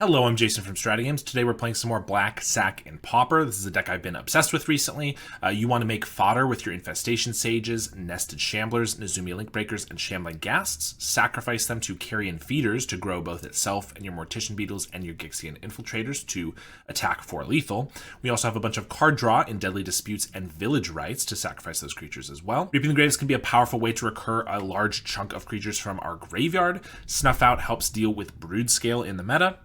Hello, I'm Jason from StrataGames. Today we're playing some more Black Sac and Pauper. This is a deck I've been obsessed with recently. You want to make fodder with your Infestation Sages, Nested Shamblers, Nezumi Linkbreakers, and Shambling Ghasts. Sacrifice them to Carrion Feeders to grow both itself and your Mortician Beetles and your Gixian Infiltrators to attack for lethal. We also have a bunch of card draw in Deadly Disputes and Village Rites to sacrifice those creatures as well. Reaping the Graves can be a powerful way to recur a large chunk of creatures from our graveyard. Snuff Out helps deal with Broodscale in the meta.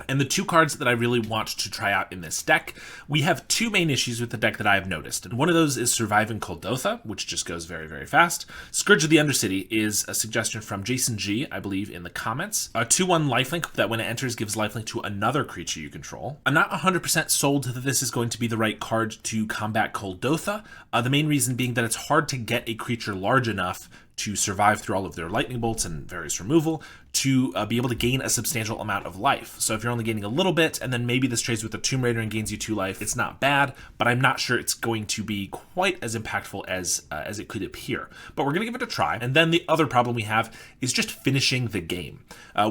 And the two cards that I really want to try out in this deck, we have two main issues with the deck that I have noticed. And one of those is Surviving Kuldotha, which just goes very, very fast. Scourge of the Undercity is a suggestion from Jason G, I believe, in the comments. A 2/1 lifelink that when it enters gives lifelink to another creature you control. I'm not 100% sold that this is going to be the right card to combat Kuldotha. The main reason being that it's hard to get a creature large enough to survive through all of their lightning bolts and various removal to be able to gain a substantial amount of life. So if you're only gaining a little bit, and then maybe this trades with the Tomb Raider and gains you 2 life, it's not bad, but I'm not sure it's going to be quite as impactful as it could appear. But we're going to give it a try. And then the other problem we have is just finishing the game.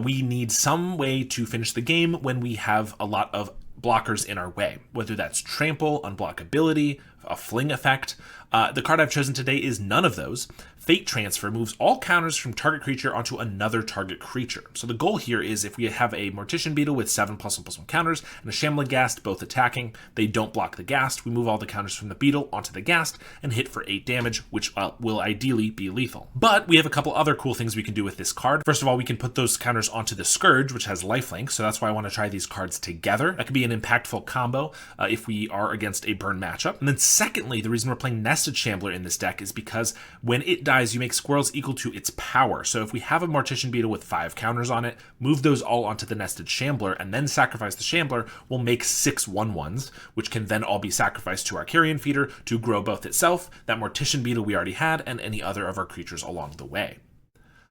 We need some way to finish the game when we have a lot of blockers in our way, whether that's trample, unblockability, a fling effect. The card I've chosen today is none of those. Fate Transfer moves all counters from target creature onto another target creature. So the goal here is if we have a Mortician Beetle with 7+1/+1 counters and a Shambling Ghast both attacking, they don't block the Ghast. We move all the counters from the Beetle onto the Ghast and hit for 8 damage, which will ideally be lethal. But we have a couple other cool things we can do with this card. First of all, we can put those counters onto the Scourge, which has lifelink, so that's why I want to try these cards together. That could be an impactful combo if we are against a burn matchup. And then secondly, the reason we're playing Nested Shambler in this deck is because when it dies, you make squirrels equal to its power. So if we have a Mortician Beetle with 5 counters on it, move those all onto the Nested Shambler, and then sacrifice the Shambler, we'll make 6 1/1s, which can then all be sacrificed to our Carrion Feeder to grow both itself, that Mortician Beetle we already had, and any other of our creatures along the way.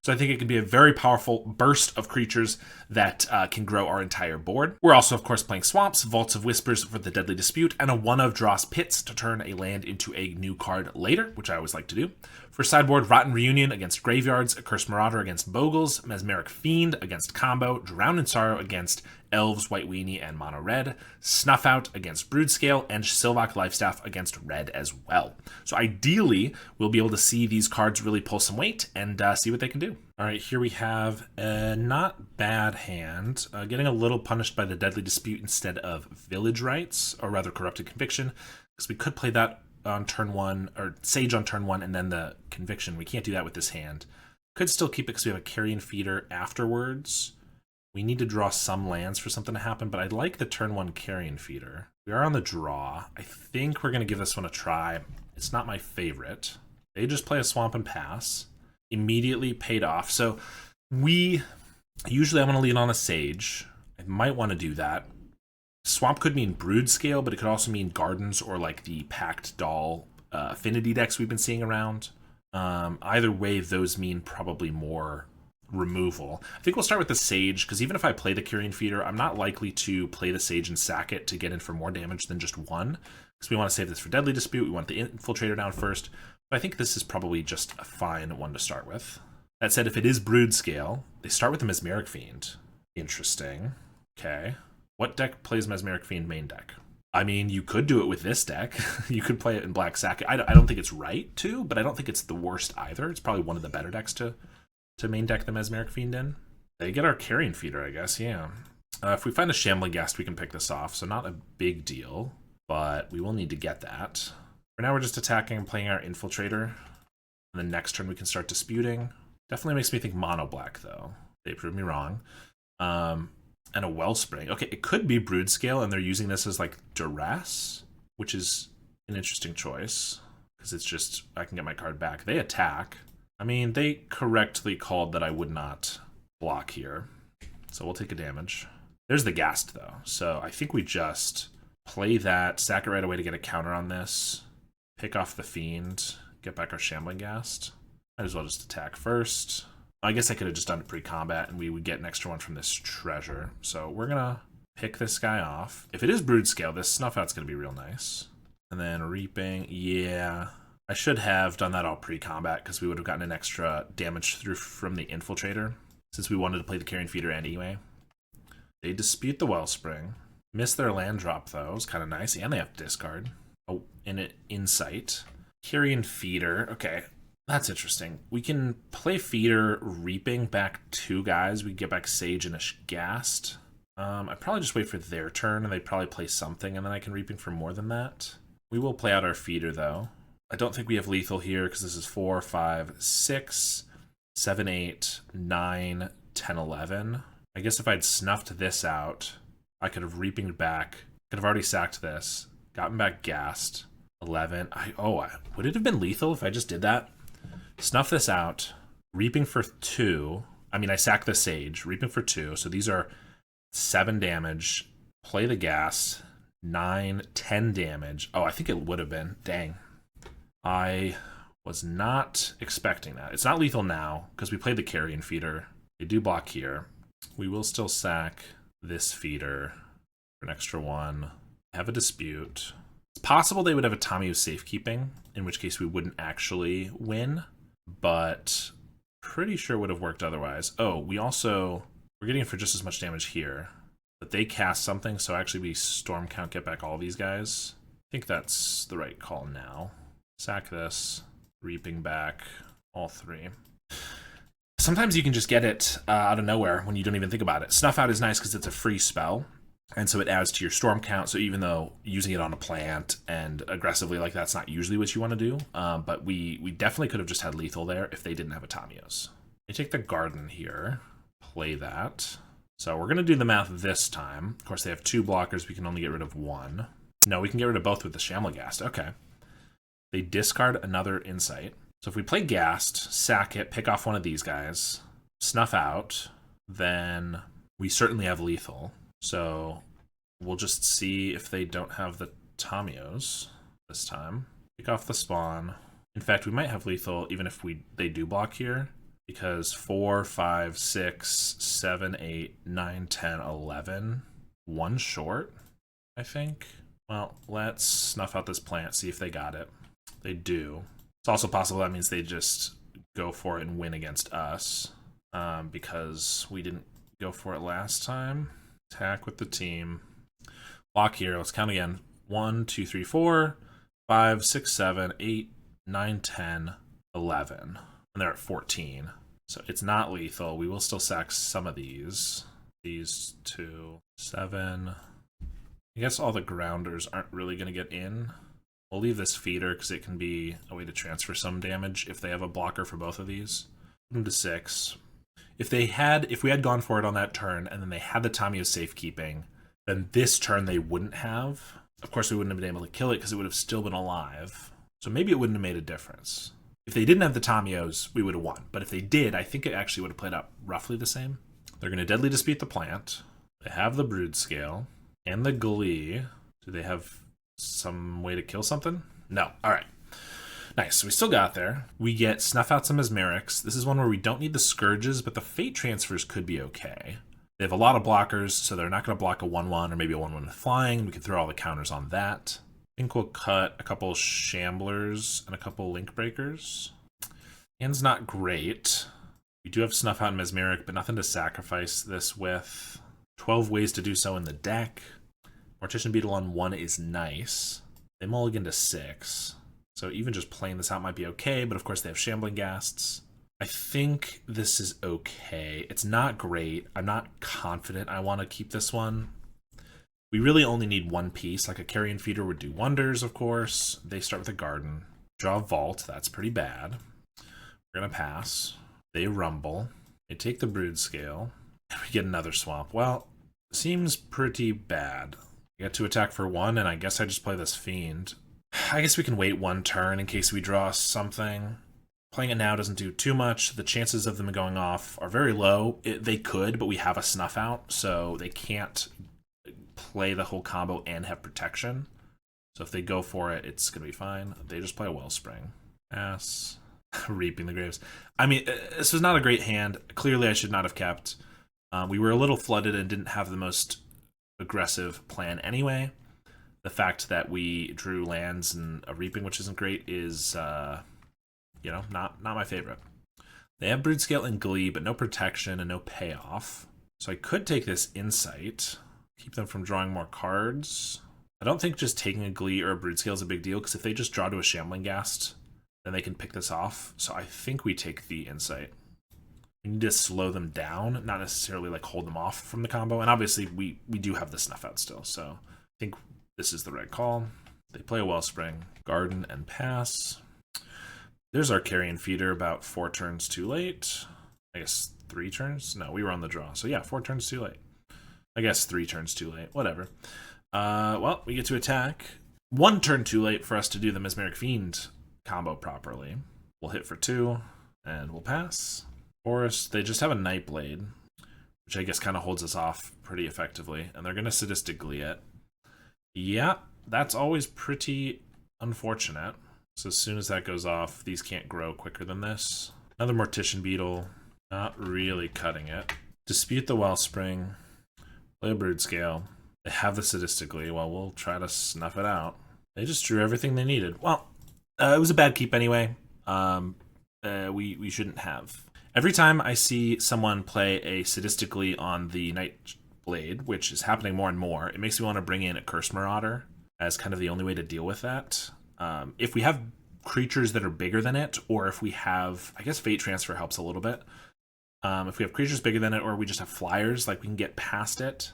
So I think it can be a very powerful burst of creatures that can grow our entire board. We're also, of course, playing Swamps, Vaults of Whispers for the Deadly Dispute, and a 1 of Dross Pits to turn a land into a new card later, which I always like to do. For sideboard, Rotten Reunion against Graveyards, Accursed Marauder against Bogles, Mesmeric Fiend against Combo, Drown in Sorrow against Elves, White Weenie, and Mono Red, Snuff Out against Broodscale, and Sylvok Lifestaff against Red as well. So ideally, we'll be able to see these cards really pull some weight and see what they can do. All right, here we have a not bad hand, getting a little punished by the Deadly Dispute instead of Village Rites, or rather Corrupted Conviction, because we could play that on turn 1, or Sage on turn 1, and then the Conviction. We can't do that with this hand. Could still keep it because we have a Carrion Feeder afterwards. We need to draw some lands for something to happen, but I like the turn 1 Carrion Feeder. We are on the draw. I think we're going to give this one a try. It's not my favorite. They just play a Swamp and pass. Immediately paid off. So usually I want to lean on a Sage. I might want to do that. Swamp could mean Broodscale, but it could also mean Gardens or like the Pactdoll affinity decks we've been seeing around. Either way, those mean probably more removal. I think we'll start with the Sage, because even if I play the Carrion Feeder, I'm not likely to play the Sage and sack it to get in for more damage than just 1, because we want to save this for Deadly Dispute. We want the Infiltrator down first, but I think this is probably just a fine one to start with. That said, if it is Broodscale, they start with the Mesmeric Fiend. Interesting. Okay. What deck plays Mesmeric Fiend main deck? I mean, you could do it with this deck. You could play it in Black Sac. I don't think it's right to, but I don't think it's the worst either. It's probably one of the better decks to main deck the Mesmeric Fiend in. They get our Carrion Feeder, I guess, yeah. If we find a Shambling Ghast, we can pick this off, so not a big deal, but we will need to get that. For now, we're just attacking and playing our Infiltrator, and then next turn we can start disputing. Definitely makes me think Mono Black, though. They proved me wrong. And a Wellspring. Okay, it could be Broodscale, and they're using this as, like, Duress, which is an interesting choice, because it's just, I can get my card back. They attack. I mean, they correctly called that I would not block here, so we'll take a damage. There's the Ghast, though, so I think we just play that, sack it right away to get a counter on this, pick off the Fiend, get back our Shambling Ghast. Might as well just attack first. I guess I could have just done it pre-combat, and we would get an extra one from this treasure. So we're going to pick this guy off. If it is Broodscale, this Snuff Out's going to be real nice. And then Reaping, yeah. I should have done that all pre-combat because we would have gotten an extra damage through from the Infiltrator since we wanted to play the Carrion Feeder anyway. They dispute the Wellspring. Miss their land drop, though. It's kind of nice. And they have to discard. Oh, Insight. Carrion Feeder. Okay, that's interesting. We can play Feeder, Reaping back 2 guys. We get back Sage and a Ghast. I'd probably just wait for their turn, and they'd probably play something, and then I can Reaping for more than that. We will play out our Feeder, though. I don't think we have lethal here, because this is 4, 5, 6, 7, 8, 9, 10, 11. I guess if I'd snuffed this out, I could have Reaping back. Could have already sacked this. Gotten back Ghast. 11. Would it have been lethal if I just did that? Snuff this out. Reaping for 2. I mean, I sack the Sage. Reaping for 2. So these are 7 damage. Play the Ghast. 9, 10 damage. Oh, I think it would have been. Dang. I was not expecting that. It's not lethal now, because we played the Carrion Feeder. They do block here. We will still sack this Feeder for an extra 1. Have a Dispute. It's possible they would have a Tamiyo Safekeeping, in which case we wouldn't actually win, but pretty sure it would have worked otherwise. Oh, we're getting it for just as much damage here, but they cast something, so actually we Storm Count, get back all these guys. I think that's the right call now. Sack this, Reaping back all 3. Sometimes you can just get it out of nowhere when you don't even think about it. Snuff Out is nice because it's a free spell, and so it adds to your Storm Count, so even though using it on a plant and aggressively like that's not usually what you want to do, but we definitely could have just had lethal there if they didn't have a Tamiyo's. They take the Garden here, play that. So we're going to do the math this time. Of course, they have 2 blockers. We can only get rid of 1. No, we can get rid of both with the Shamblagast. Okay. They discard another Insight. So if we play Ghast, sack it, pick off one of these guys, snuff out, then we certainly have lethal. So we'll just see if they don't have the Tamiyo's this time. Pick off the spawn. In fact, we might have lethal even if they do block here, because 4, 5, 6, 7, 8, 9, 10, 11. 1 short, I think. Well, let's snuff out this plant, see if they got it. They do. It's also possible that means they just go for it and win against us, because we didn't go for it last time. Attack with the team. Block here. Let's count again. 1, 2, 3, 4, 5, 6, 7, 8, 9, 10, 11. And they're at 14. So it's not lethal. We will still sack some of these. These 2, 7. I guess all the grounders aren't really going to get in. We'll leave this Feeder because it can be a way to transfer some damage if they have a blocker for both of these. Put them to 6. If we had gone for it on that turn and then they had the Tamiyo Safekeeping, then this turn they wouldn't have. Of course, we wouldn't have been able to kill it because it would have still been alive. So maybe it wouldn't have made a difference. If they didn't have the Tamiyos, we would have won. But if they did, I think it actually would have played out roughly the same. They're going to Deadly Dispute the plant. They have the Broodscale and the Glee. Do they have some way to kill something? No. All right. Nice. So we still got there. We get Snuff Out some Mesmerics. This is one where we don't need the Scourges, but the Fate Transfers could be okay. They have a lot of blockers, so they're not going to block a 1-1 or maybe a 1-1 with flying. We can throw all the counters on that. I think we'll cut a couple Shamblers and a couple Link Breakers. Hand's not great. We do have Snuff Out and Mesmeric, but nothing to sacrifice this with. 12 ways to do so in the deck. Mortician Beetle on 1 is nice. They mulligan to 6. So even just playing this out might be okay, but of course they have Shambling Ghasts. I think this is okay. It's not great. I'm not confident I want to keep this one. We really only need one piece. Like a Carrion Feeder would do wonders, of course. They start with a Garden. Draw a Vault. That's pretty bad. We're going to pass. They rumble. They take the Broodscale. And we get another Swamp. Well, seems pretty bad. I get to attack for 1, and I guess I just play this Fiend. I guess we can wait 1 turn in case we draw something. Playing it now doesn't do too much. The chances of them going off are very low. They could, but we have a Snuff Out, so they can't play the whole combo and have protection. So if they go for it, it's going to be fine. They just play a Wellspring. Pass. Reaping the Graves. I mean, this was not a great hand. Clearly, I should not have kept. We were a little flooded and didn't have the most aggressive plan anyway. The fact that we drew lands and a Reaping, which isn't great, is, not my favorite. They have Broodscale and Glee, but no protection and no payoff. So I could take this Insight, keep them from drawing more cards. I don't think just taking a Glee or a Broodscale is a big deal, because if they just draw to a Shambling Ghast, then they can pick this off. So I think we take the Insight. We need to slow them down, not necessarily like hold them off from the combo. And obviously we do have the Snuff Out still, so I think this is the right call. They play a Wellspring, Garden, and pass. There's our Carrion Feeder about 4 turns too late. I guess 3 turns? No, we were on the draw. So yeah, 4 turns too late. I guess 3 turns too late. Whatever. Well, we get to attack. 1 turn too late for us to do the Mesmeric Fiend combo properly. We'll hit for 2, and we'll pass. Forest, they just have a Nightblade, which I guess kind of holds us off pretty effectively. And they're going to Sadistic Glee it. Yeah, that's always pretty unfortunate. So as soon as that goes off, these can't grow quicker than this. Another Mortician Beetle, not really cutting it. Dispute the Wellspring, play a Broodscale. They have the Sadistic Glee. Well, we'll try to snuff it out. They just drew everything they needed. Well, it was a bad keep anyway. We shouldn't have. Every time I see someone play a Sadistic Glee on the Nightblade, which is happening more and more, it makes me want to bring in a Curse Marauder as kind of the only way to deal with that. If we have creatures that are bigger than it, or if we have, I guess Fate Transfer helps a little bit. If we have creatures bigger than it, or we just have flyers, like we can get past it.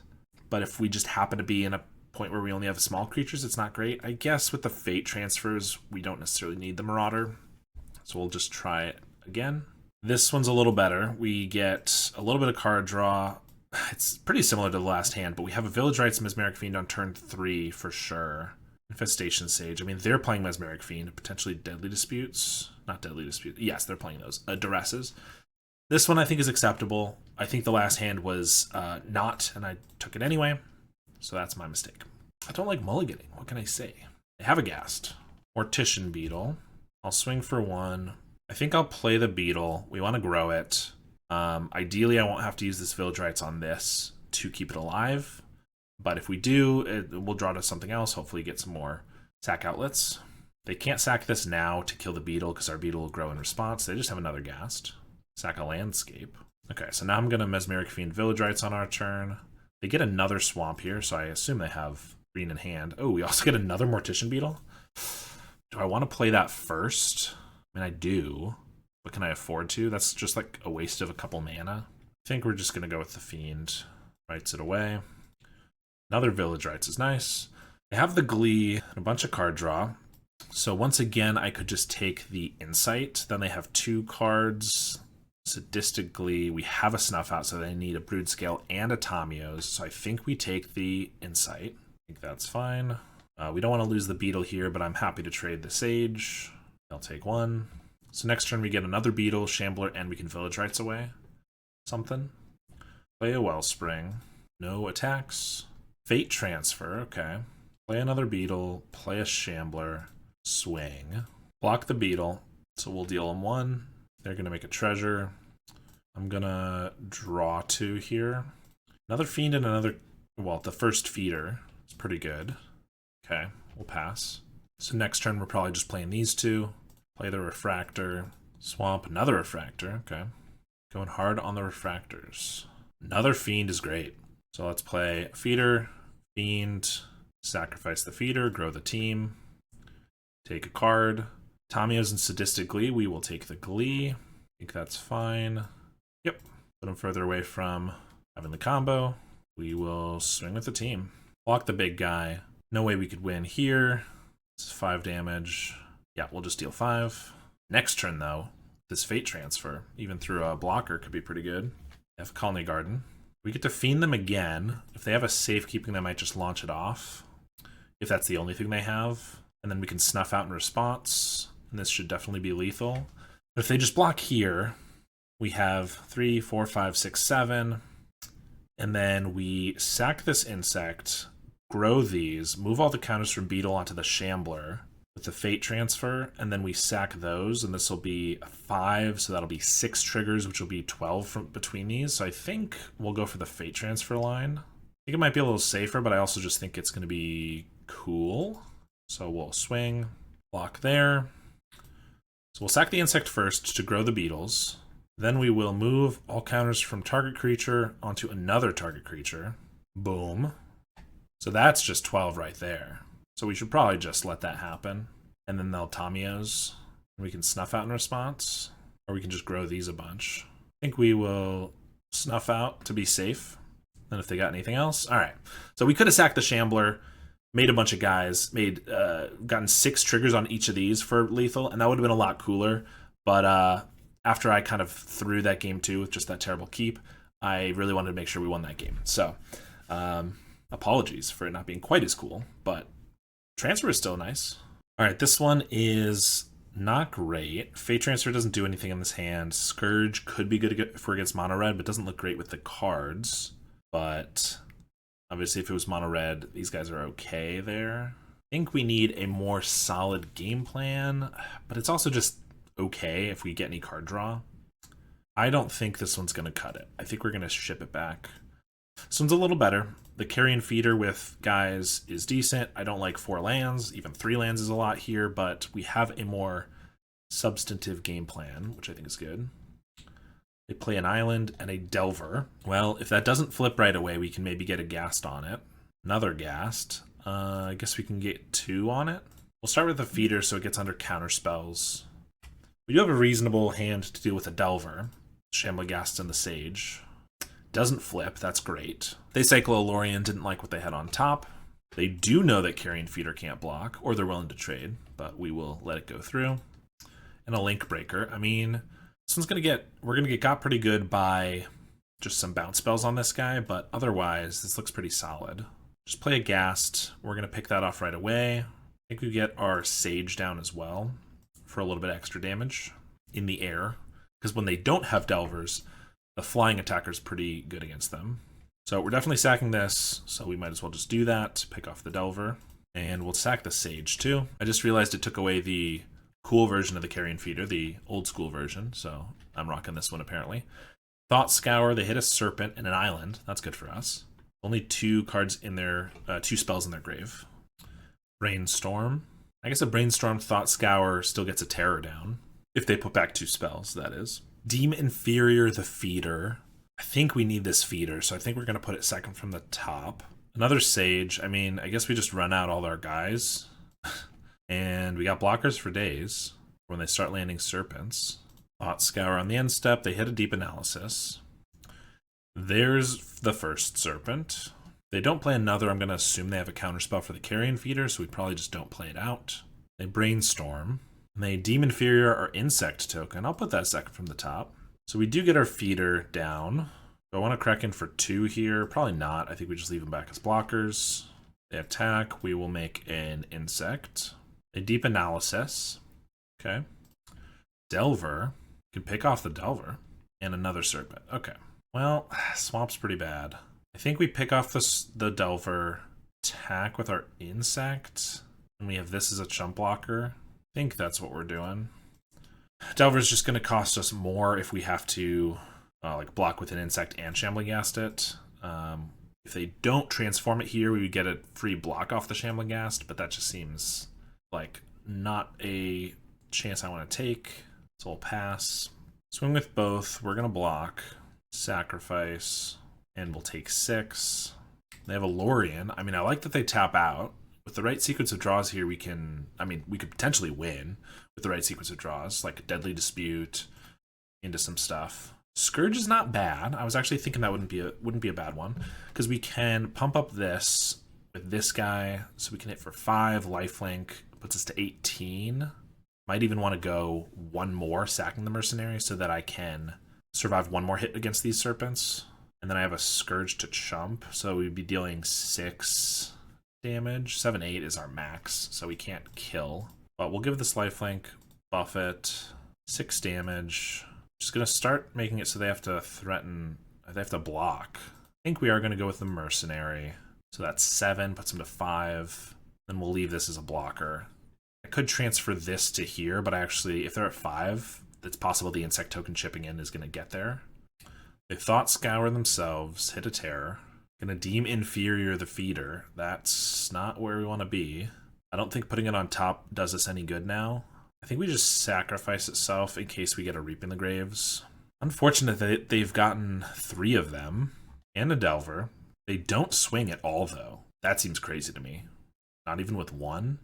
But if we just happen to be in a point where we only have small creatures, it's not great. I guess with the Fate Transfers, we don't necessarily need the Marauder. So we'll just try it again. This one's a little better. We get a little bit of card draw. It's pretty similar to the last hand, but we have a Village Rites Mesmeric Fiend on turn 3 for sure. Infestation Sage. I mean, they're playing Mesmeric Fiend, potentially Deadly Disputes. Not Deadly Disputes. Yes, they're playing those. Duresses. This one I think is acceptable. I think the last hand was not, and I took it anyway. So that's my mistake. I don't like mulliganing. What can I say? I have a Ghast. Mortician Beetle. I'll swing for 1. I think I'll play the Beetle. We want to grow it. Ideally, I won't have to use this Village Rites on this to keep it alive. But if we do, we'll draw to something else, hopefully get some more sack outlets. They can't sack this now to kill the Beetle because our Beetle will grow in response. They just have another Ghast. Sack a Landscape. Okay, so now I'm going to Mesmeric Fiend Village Rites on our turn. They get another Swamp here, so I assume they have green in hand. Oh, we also get another Mortician Beetle? Do I want to play that first? I mean, I do. But can I afford to? That's just like a waste of a couple mana. I think we're just going to go with the Fiend. Writes it away. Another Village Rites is nice. They have the Glee and a bunch of card draw. So once again, I could just take the Insight. Then they have 2 cards. Sadistic Glee. We have a Snuff Out, so they need a Broodscale and a Tamiyo's. So I think we take the Insight. I think that's fine. We don't want to lose the Beetle here, but I'm happy to trade the Sage. I'll take 1. So next turn we get another Beetle, Shambler, and we can Village Rites away. Something. Play a Wellspring. No attacks. Fate Transfer, okay. Play another Beetle, play a Shambler, swing. Block the Beetle, so we'll deal them 1. They're going to make a Treasure. I'm going to draw 2 here. Another Fiend and another, well, the first Feeder is pretty good. Okay, we'll pass. So next turn we're probably just playing these 2. Play the Refractor, Swamp, another Refractor, okay. Going hard on the Refractors. Another Fiend is great. So let's play Feeder, Fiend, sacrifice the Feeder, grow the team, take a card. Tamiyo's and Sadistic Glee, we will take the Glee. I think that's fine. Yep, put him further away from having the combo. We will swing with the team. Block the big guy. No way we could win here. This is 5 damage. Yeah, we'll just deal 5. Next turn, though, this Fate Transfer, even through a blocker, could be pretty good. They have Colony Garden. We get to Fiend them again. If they have a safekeeping, they might just launch it off. If that's the only thing they have. And then we can Snuff Out in response. And this should definitely be lethal. But if they just block here, we have 3, 4, 5, 6, 7. And then we sack this insect, grow these, move all the counters from Beetle onto the Shambler with the Fate Transfer, and then we sack those, and this will be 5, so that'll be 6 triggers, which will be 12 from between these. So I think we'll go for the Fate Transfer line. I think it might be a little safer, but I also just think it's going to be cool. So we'll swing, block there. So we'll sack the insect first to grow the Beetles. Then we will move all counters from target creature onto another target creature. Boom. So that's just 12 right there. So we should probably just let that happen. And then they'll Tamiyo's. We can snuff out in response. Or we can just grow these a bunch. I think we will snuff out to be safe. And if they got anything else. Alright. So we could have sacked the Shambler, made a bunch of guys, gotten 6 triggers on each of these for lethal, and that would have been a lot cooler. But after I kind of threw that game too with just that terrible keep, I really wanted to make sure we won that game. So apologies for it not being quite as cool, but transfer is still nice. Alright, this one is not great. Fate Transfer doesn't do anything in this hand. Scourge could be good for against mono red, but doesn't look great with the cards. But obviously if it was mono red, these guys are okay there. I think we need a more solid game plan, but it's also just okay if we get any card draw. I don't think this one's going to cut it. I think we're going to ship it back. This one's a little better. The Carrion Feeder with guys is decent. I don't like 4 lands. Even 3 lands is a lot here, but we have a more substantive game plan, which I think is good. They play an island and a Delver. Well, if that doesn't flip right away, we can maybe get a Ghast on it. Another Ghast. I guess we can get 2 on it. We'll start with the Feeder so it gets under counter spells. We do have a reasonable hand to deal with a Delver. Shambling Ghast and the Sage. Doesn't flip, that's great. They cycle Lorien, didn't like what they had on top. They do know that Carrion Feeder can't block, or they're willing to trade, but we will let it go through. And a Link Breaker. I mean, this one's we're gonna get got pretty good by just some bounce spells on this guy, but otherwise, this looks pretty solid. Just play a Ghast. We're gonna pick that off right away. I think we get our Sage down as well for a little bit extra damage in the air, because when they don't have Delvers, the flying attacker is pretty good against them. So we're definitely sacking this, so we might as well just do that, pick off the Delver, and we'll sack the Sage too. I just realized it took away the cool version of the Carrion Feeder, the old school version, so I'm rocking this one apparently. Thought Scour, they hit a Serpent and an Island. That's good for us. Only 2 cards in their, 2 spells in their grave. Brainstorm. I guess a Brainstorm Thought Scour still gets a Terror down. If they put back 2 spells, that is. Deem Inferior the Feeder. I think we need this Feeder, so I think we're going to put it second from the top. Another Sage. I mean, I guess we just run out all our guys. And we got blockers for days when they start landing Serpents. Thought Scour on the end step. They hit a Deep Analysis. There's the first Serpent. They don't play another. I'm going to assume they have a counterspell for the Carrion Feeder, so we probably just don't play it out. They Brainstorm. And they Deem Inferior our Insect token. I'll put that second from the top. So we do get our Feeder down. Do I want to crack in for 2 here? Probably not. I think we just leave them back as blockers. They attack. We will make an Insect. A Deep Analysis. Okay. Delver. You can pick off the Delver. And another Serpent. Okay. Well, Swamp's pretty bad. I think we pick off the Delver. Attack with our Insect. And we have this as a chump blocker. I think that's what we're doing. Delver's just going to cost us more if we have to like block with an Insect and Shambling Ghast it. If they don't transform it here, we would get a free block off the Shambling Ghast, but that just seems like not a chance I want to take. So we'll pass. Swing with both. We're going to block. Sacrifice. And we'll take 6. They have a Lorien. I mean, I like that they tap out. With the right sequence of draws here, we could potentially win with the right sequence of draws, like Deadly Dispute into some stuff. Scourge is not bad. I was actually thinking that wouldn't be a bad one, because we can pump up this with this guy, so we can hit for 5. Lifelink puts us to 18. Might even want to go 1 more, sacking the Mercenary, so that I can survive 1 more hit against these Serpents. And then I have a Scourge to chump, so we'd be dealing 6 damage. 7-8 is our max, so we can't kill. But we'll give this lifelink, buff it, 6 damage. Just gonna start making it so they have to threaten, they have to block. I think we are gonna go with the Mercenary. So that's 7, puts them to 5. Then we'll leave this as a blocker. I could transfer this to here, but actually, if they're at 5, it's possible the Insect token chipping in is gonna get there. They Thought Scour themselves, hit a Terror. Gonna Deem Inferior the Feeder. That's not where we want to be. I don't think putting it on top does us any good now. I think we just sacrifice itself in case we get a Reap in the Graves. Unfortunate that they've gotten 3 of them and a Delver. They don't swing at all, though. That seems crazy to me. Not even with 1.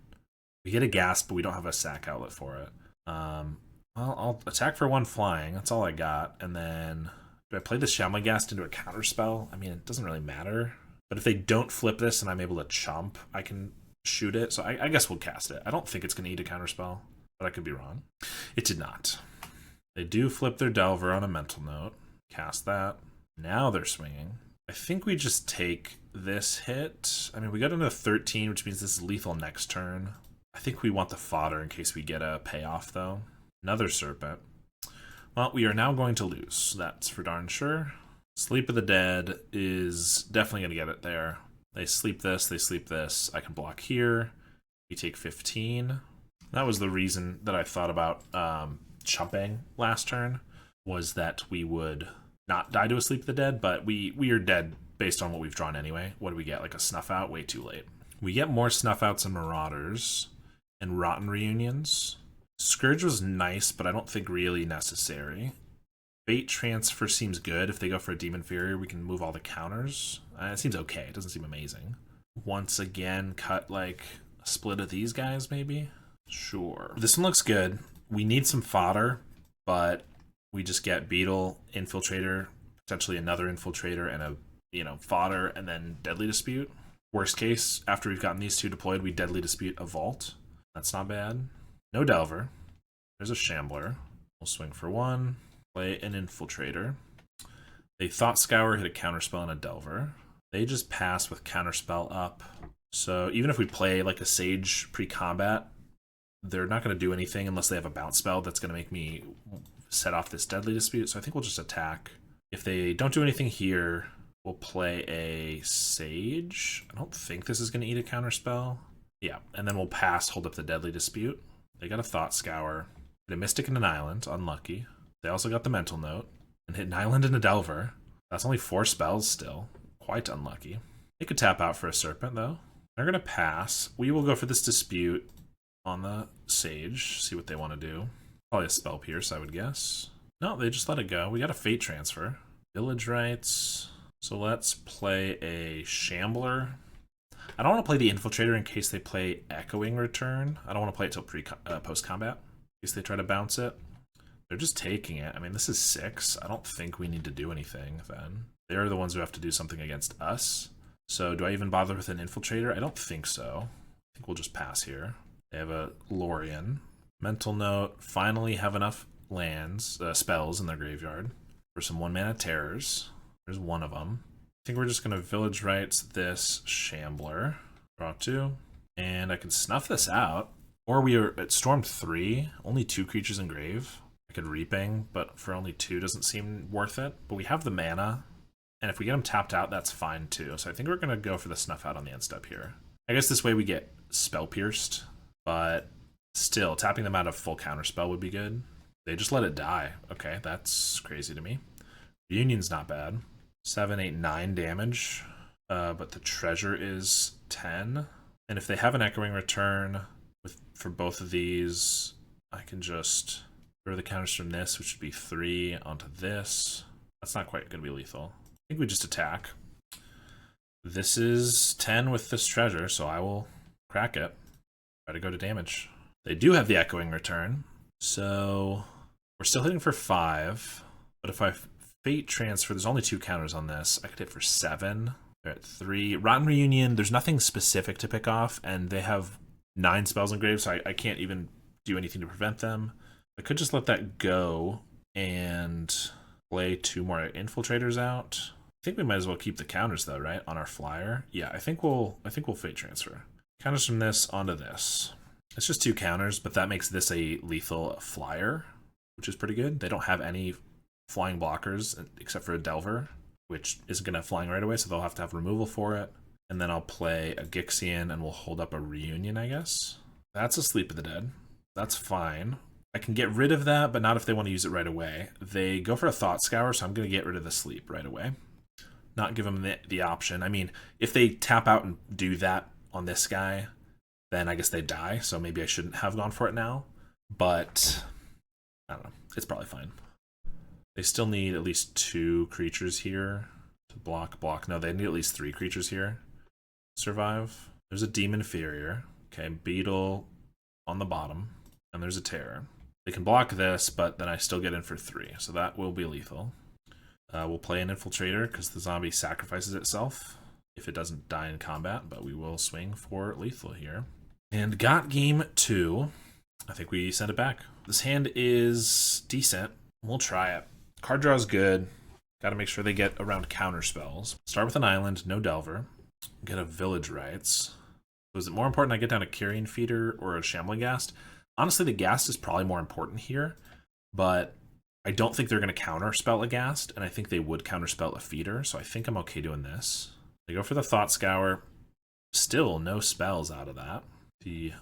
We get a gas, but we don't have a sack outlet for it. Well, I'll attack for 1 flying. That's all I got. And then, do I play the Shambling Ghast into a counterspell? I mean, it doesn't really matter. But if they don't flip this and I'm able to chump, I can shoot it. So I guess we'll cast it. I don't think it's going to eat a counterspell, but I could be wrong. It did not. They do flip their Delver on a mental note. Cast that. Now they're swinging. I think we just take this hit. I mean, we got into 13, which means this is lethal next turn. I think we want the fodder in case we get a payoff, though. Another Serpent. Well, we are now going to lose. That's for darn sure. Sleep of the Dead is definitely going to get it there. They sleep this, they sleep this. I can block here. We take 15. That was the reason that I thought about chumping last turn, was that we would not die to a Sleep of the Dead, but we are dead based on what we've drawn anyway. What do we get? Like a Snuff Out? Way too late. We get more Snuff Outs and Marauders and Rotten Reunions. Scourge was nice, but I don't think really necessary. Fate Transfer seems good. If they go for a Demon Fury, we can move all the counters. It seems okay. It doesn't seem amazing. Once again, cut like a split of these guys, maybe? Sure. This one looks good. We need some fodder, but we just get Beetle, Infiltrator, potentially another Infiltrator, and a fodder, and then Deadly Dispute. Worst case, after we've gotten these 2 deployed, we Deadly Dispute a Vault. That's not bad. No Delver. There's a Shambler. We'll swing for 1. Play an Infiltrator. They Thought Scour, hit a Counterspell and a Delver. They just pass with Counterspell up. So even if we play like a Sage pre-combat, they're not going to do anything unless they have a bounce spell that's going to make me set off this Deadly Dispute. So I think we'll just attack. If they don't do anything here, we'll play a Sage. I don't think this is going to eat a Counterspell. Yeah, and then we'll pass, hold up the Deadly Dispute. They got a Thought Scour. Hit a Mystic and an Island, unlucky. They also got the Mental Note, and hit an Island and a Delver. That's only 4 spells still. Quite unlucky. They could tap out for a Serpent, though. They're going to pass. We will go for this Dispute on the Sage, see what they want to do. Probably a Spell Pierce, I would guess. No, they just let it go. We got a Fate Transfer. Village Rites. So let's play a Shambler. I don't want to play the Infiltrator in case they play Echoing Return. I don't want to play it till post-combat, in case they try to bounce it. They're just taking it. I mean, this is 6. I don't think we need to do anything then. They're the ones who have to do something against us. So do I even bother with an Infiltrator? I don't think so. I think we'll just pass here. They have a Lorien. Mental Note. Finally have enough lands, spells in their graveyard for some 1-mana terrors. There's one of them. I think we're just going to Village Rites this Shambler. Draw 2. And I can snuff this out. Or we are at Storm 3. Only 2 creatures in grave. I could Reaping, but for only 2 doesn't seem worth it. But we have the mana. And if we get them tapped out, that's fine too. So I think we're going to go for the Snuff Out on the end step here. I guess this way we get Spell Pierced. But still, tapping them out of full Counterspell would be good. They just let it die. Okay, that's crazy to me. Reunion's not bad. 7, 8, 9 damage. But the treasure is 10. And if they have an Echoing Return for both of these, I can just throw the counters from this, which would be 3, onto this. That's not quite going to be lethal. I think we just attack. This is 10 with this treasure, so I will crack it. Try to go to damage. They do have the Echoing Return, so we're still hitting for 5. But if I Fate Transfer, there's only 2 counters on this. I could hit for 7. They're at 3. Rotten Reunion, there's nothing specific to pick off, and they have 9 spells engraved, so I can't even do anything to prevent them. I could just let that go and play 2 more Infiltrators out. I think we might as well keep the counters though, right? On our flyer. Yeah, I think we'll Fate Transfer. Counters from this onto this. It's just 2 counters, but that makes this a lethal flyer, which is pretty good. They don't have any flying blockers except for a Delver, which isn't going to have flying right away, so they'll have to have removal for it. And then I'll play a Gixian and we'll hold up a Reunion, I guess. That's a Sleep of the Dead. That's fine. I can get rid of that, but not if they want to use it right away. They go for a Thought Scour, so I'm going to get rid of the Sleep right away. Not give them the option. I mean, if they tap out and do that on this guy, then I guess they die, so maybe I shouldn't have gone for it now. But, I don't know. It's probably fine. They still need at least 2 creatures here to block. No, they need at least 3 creatures here to survive. There's a Demon Inferior. Okay, Beetle on the bottom. And there's a Terror. They can block this, but then I still get in for 3. So that will be lethal. We'll play an Infiltrator because the zombie sacrifices itself if it doesn't die in combat, but we will swing for lethal here. And got game 2. I think we send it back. This hand is decent. We'll try it. Card draw is good. Got to make sure they get around counter spells. Start with an island, no Delver. Get a Village Rites. So is it more important I get down a Carrion Feeder or a Shambling Ghast? Honestly, the Ghast is probably more important here, but I don't think they're going to counterspell a Ghast, and I think they would counterspell a Feeder, so I think I'm okay doing this. They go for the Thought Scour. Still no spells out of that. The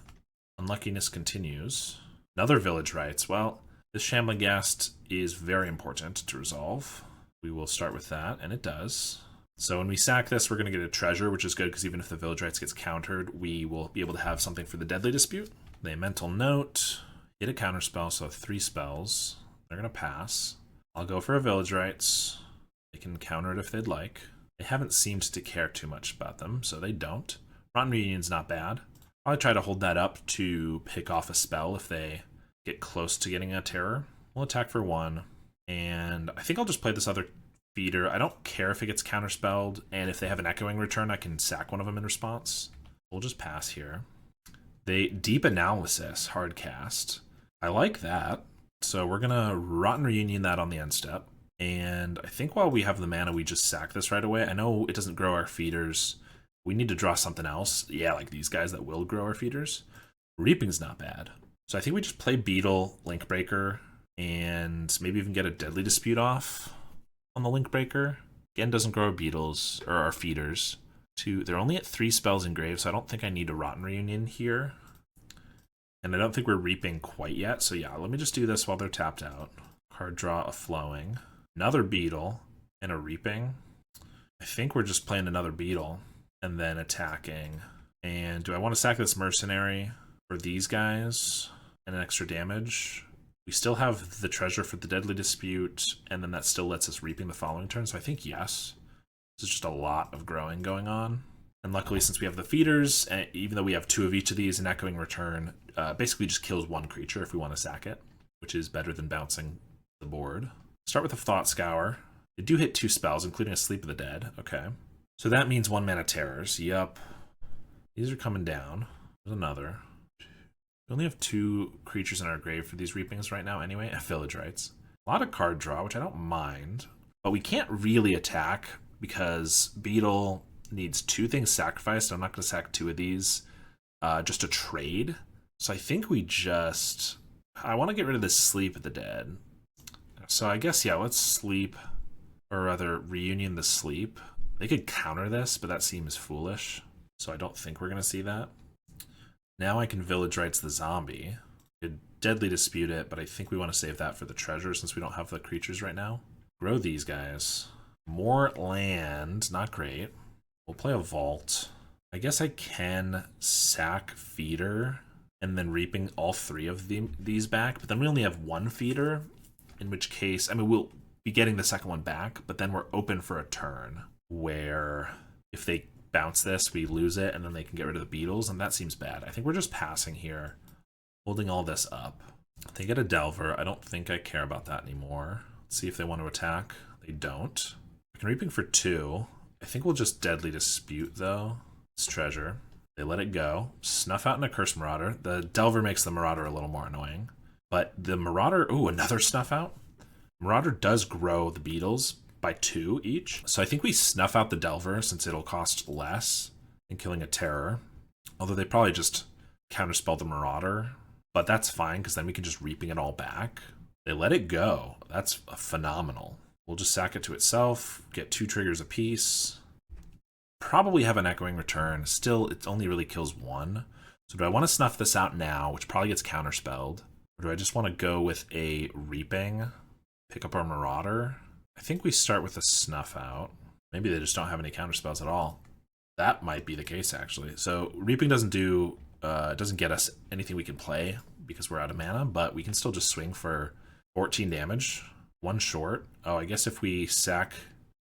unluckiness continues. Another Village Rites. Well, this Shambling Ghast is very important to resolve. We will start with that, and it does. So when we sack this, we're going to get a treasure, which is good because even if the Village Rites gets countered, we will be able to have something for the Deadly Dispute. They Mental Note, hit a counterspell, so 3 spells. They're going to pass. I'll go for a Village Rites. They can counter it if they'd like. They haven't seemed to care too much about them, so they don't. Rotten Reunion's not bad. I'll try to hold that up to pick off a spell if they get close to getting a Terror. We'll attack for 1, and I think I'll just play this other Feeder. I don't care if it gets counterspelled, and if they have an Echoing Return, I can sack one of them in response. We'll just pass here. They Deep Analysis, hard cast. I like that. So we're going to Rotten Reunion that on the end step. And I think while we have the mana, we just sack this right away. I know it doesn't grow our feeders. We need to draw something else. Yeah, like these guys that will grow our feeders. Reaping's not bad. So I think we just play Beetle, Link Breaker, and maybe even get a Deadly Dispute off on the Link Breaker. Again, doesn't grow our beetles or our feeders. They're only at 3 spells engraved, so I don't think I need a Rotten Reunion here. And I don't think we're reaping quite yet, so yeah, let me just do this while they're tapped out. Card draw a Flowing, another Beetle, and a Reaping. I think we're just playing another Beetle, and then attacking. And do I want to sack this Mercenary for these guys, and an extra damage? We still have the treasure for the Deadly Dispute, and then that still lets us Reaping the following turn, so I think yes. This is just a lot of growing going on. And luckily, since we have the feeders, and even though we have 2 of each of these, an Echoing Return basically just kills 1 creature if we want to sack it, which is better than bouncing the board. Start with a Thought Scour. They do hit 2 spells, including a Sleep of the Dead. Okay. So that means 1 mana Terrors. Yep. These are coming down. There's another. We only have 2 creatures in our grave for these Reapings right now anyway. Village Rites. A lot of card draw, which I don't mind. But we can't really attack because Beetle needs 2 things sacrificed. I'm not going to sack 2 of these just to trade. So I think we just... I want to get rid of this Sleep of the Dead. So I guess, yeah, let's sleep, or rather reunion the Sleep. They could counter this, but that seems foolish. So I don't think we're going to see that. Now I can Village Rites the zombie. Could Deadly Dispute it, but I think we want to save that for the treasure since we don't have the creatures right now. Grow these guys. More land, not great. We'll play a Vault. I guess I can sack Feeder and then Reaping all 3 of these back, but then we only have 1 Feeder, in which case, I mean, we'll be getting the second one back, but then we're open for a turn where if they bounce this, we lose it, and then they can get rid of the Beetles, and that seems bad. I think we're just passing here, holding all this up. They get a Delver. I don't think I care about that anymore. Let's see if they want to attack. They don't. I can Reaping for 2. I think we'll just Deadly Dispute, though. It's treasure. They let it go. Snuff out into Curse Marauder. The Delver makes the Marauder a little more annoying. But the Marauder... Ooh, another Snuff out. Marauder does grow the Beetles by 2 each. So I think we snuff out the Delver since it'll cost less than killing a Terror. Although they probably just counterspell the Marauder. But that's fine because then we can just Reaping it all back. They let it go. That's phenomenal. We'll just sack it to itself, get 2 triggers apiece. Probably have an Echoing Return. Still, it only really kills 1. So do I want to snuff this out now, which probably gets counterspelled? Or do I just want to go with a Reaping, pick up our Marauder? I think we start with a Snuff out. Maybe they just don't have any counterspells at all. That might be the case, actually. So Reaping doesn't get us anything we can play because we're out of mana, but we can still just swing for 14 damage. One short. Oh, I guess if we sack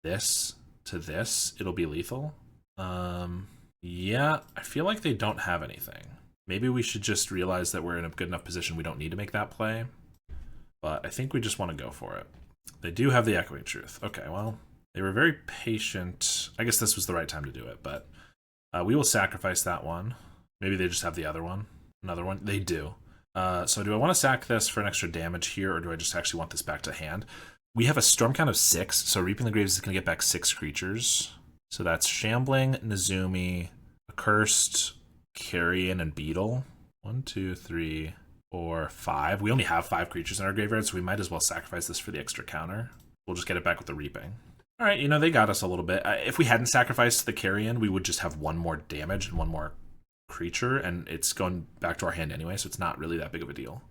this to this, it'll be lethal. Yeah, I feel like they don't have anything. Maybe we should just realize that we're in a good enough position we don't need to make that play. But I think we just want to go for it. They do have the Echoing Truth. Okay, well, they were very patient. I guess this was the right time to do it, but we will sacrifice that one. Maybe they just have the other one. Another one. They do. So do I want to sack this for an extra damage here, or do I just actually want this back to hand? We have a storm count of 6, so Reaping the Graves is going to get back 6 creatures. So that's Shambling, Nezumi, Accursed, Carrion, and Beetle. 1, 2, 3, 4, 5. We only have 5 creatures in our graveyard, so we might as well sacrifice this for the extra counter. We'll just get it back with the Reaping. All right, they got us a little bit. If we hadn't sacrificed the Carrion, we would just have 1 more damage and 1 more creature, and it's going back to our hand anyway, so it's not really that big of a deal.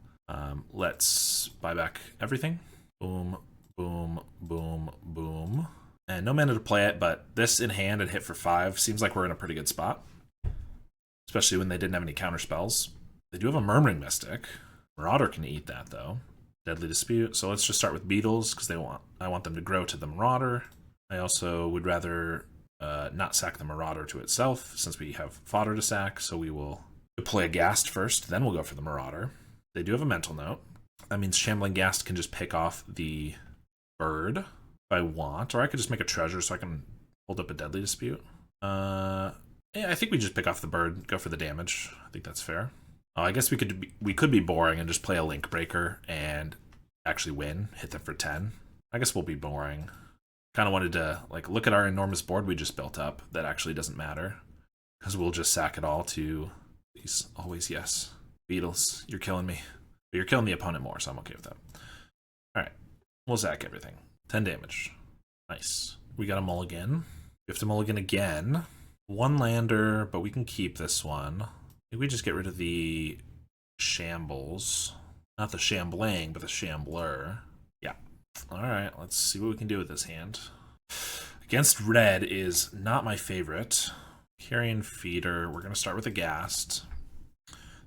Let's buy back everything. Boom, boom, boom, boom. And no mana to play it, but this in hand and hit for 5 seems like we're in a pretty good spot. Especially when they didn't have any counter spells. They do have a Murmuring Mystic. Marauder can eat that, though. Deadly Dispute. So let's just start with Beetles, because I want them to grow to the Marauder. I also would rather not sack the Marauder to itself, since we have fodder to sack, so we will deploy a Ghast first, then we'll go for the Marauder. They do have a Mental Note. That means Shambling Ghast can just pick off the bird if I want, or I could just make a treasure so I can hold up a Deadly Dispute. Yeah, I think we just pick off the bird, go for the damage. I think that's fair. I guess we could be boring and just play a Link Breaker and actually win, hit them for 10. I guess we'll be boring. Kind of wanted to look at our enormous board we just built up that actually doesn't matter, because we'll just sack it all to these. Always yes. Beetles, you're killing me. But you're killing the opponent more, so I'm okay with that. Alright, we'll sack everything. 10 damage. Nice. We got a mulligan. We have to mulligan again. 1 lander, but we can keep this one. I think we just get rid of the shambles. Not the shambling, but the shambler. Yeah. Alright, let's see what we can do with this hand. Against red is not my favorite. Carrion Feeder. We're going to start with a Ghast.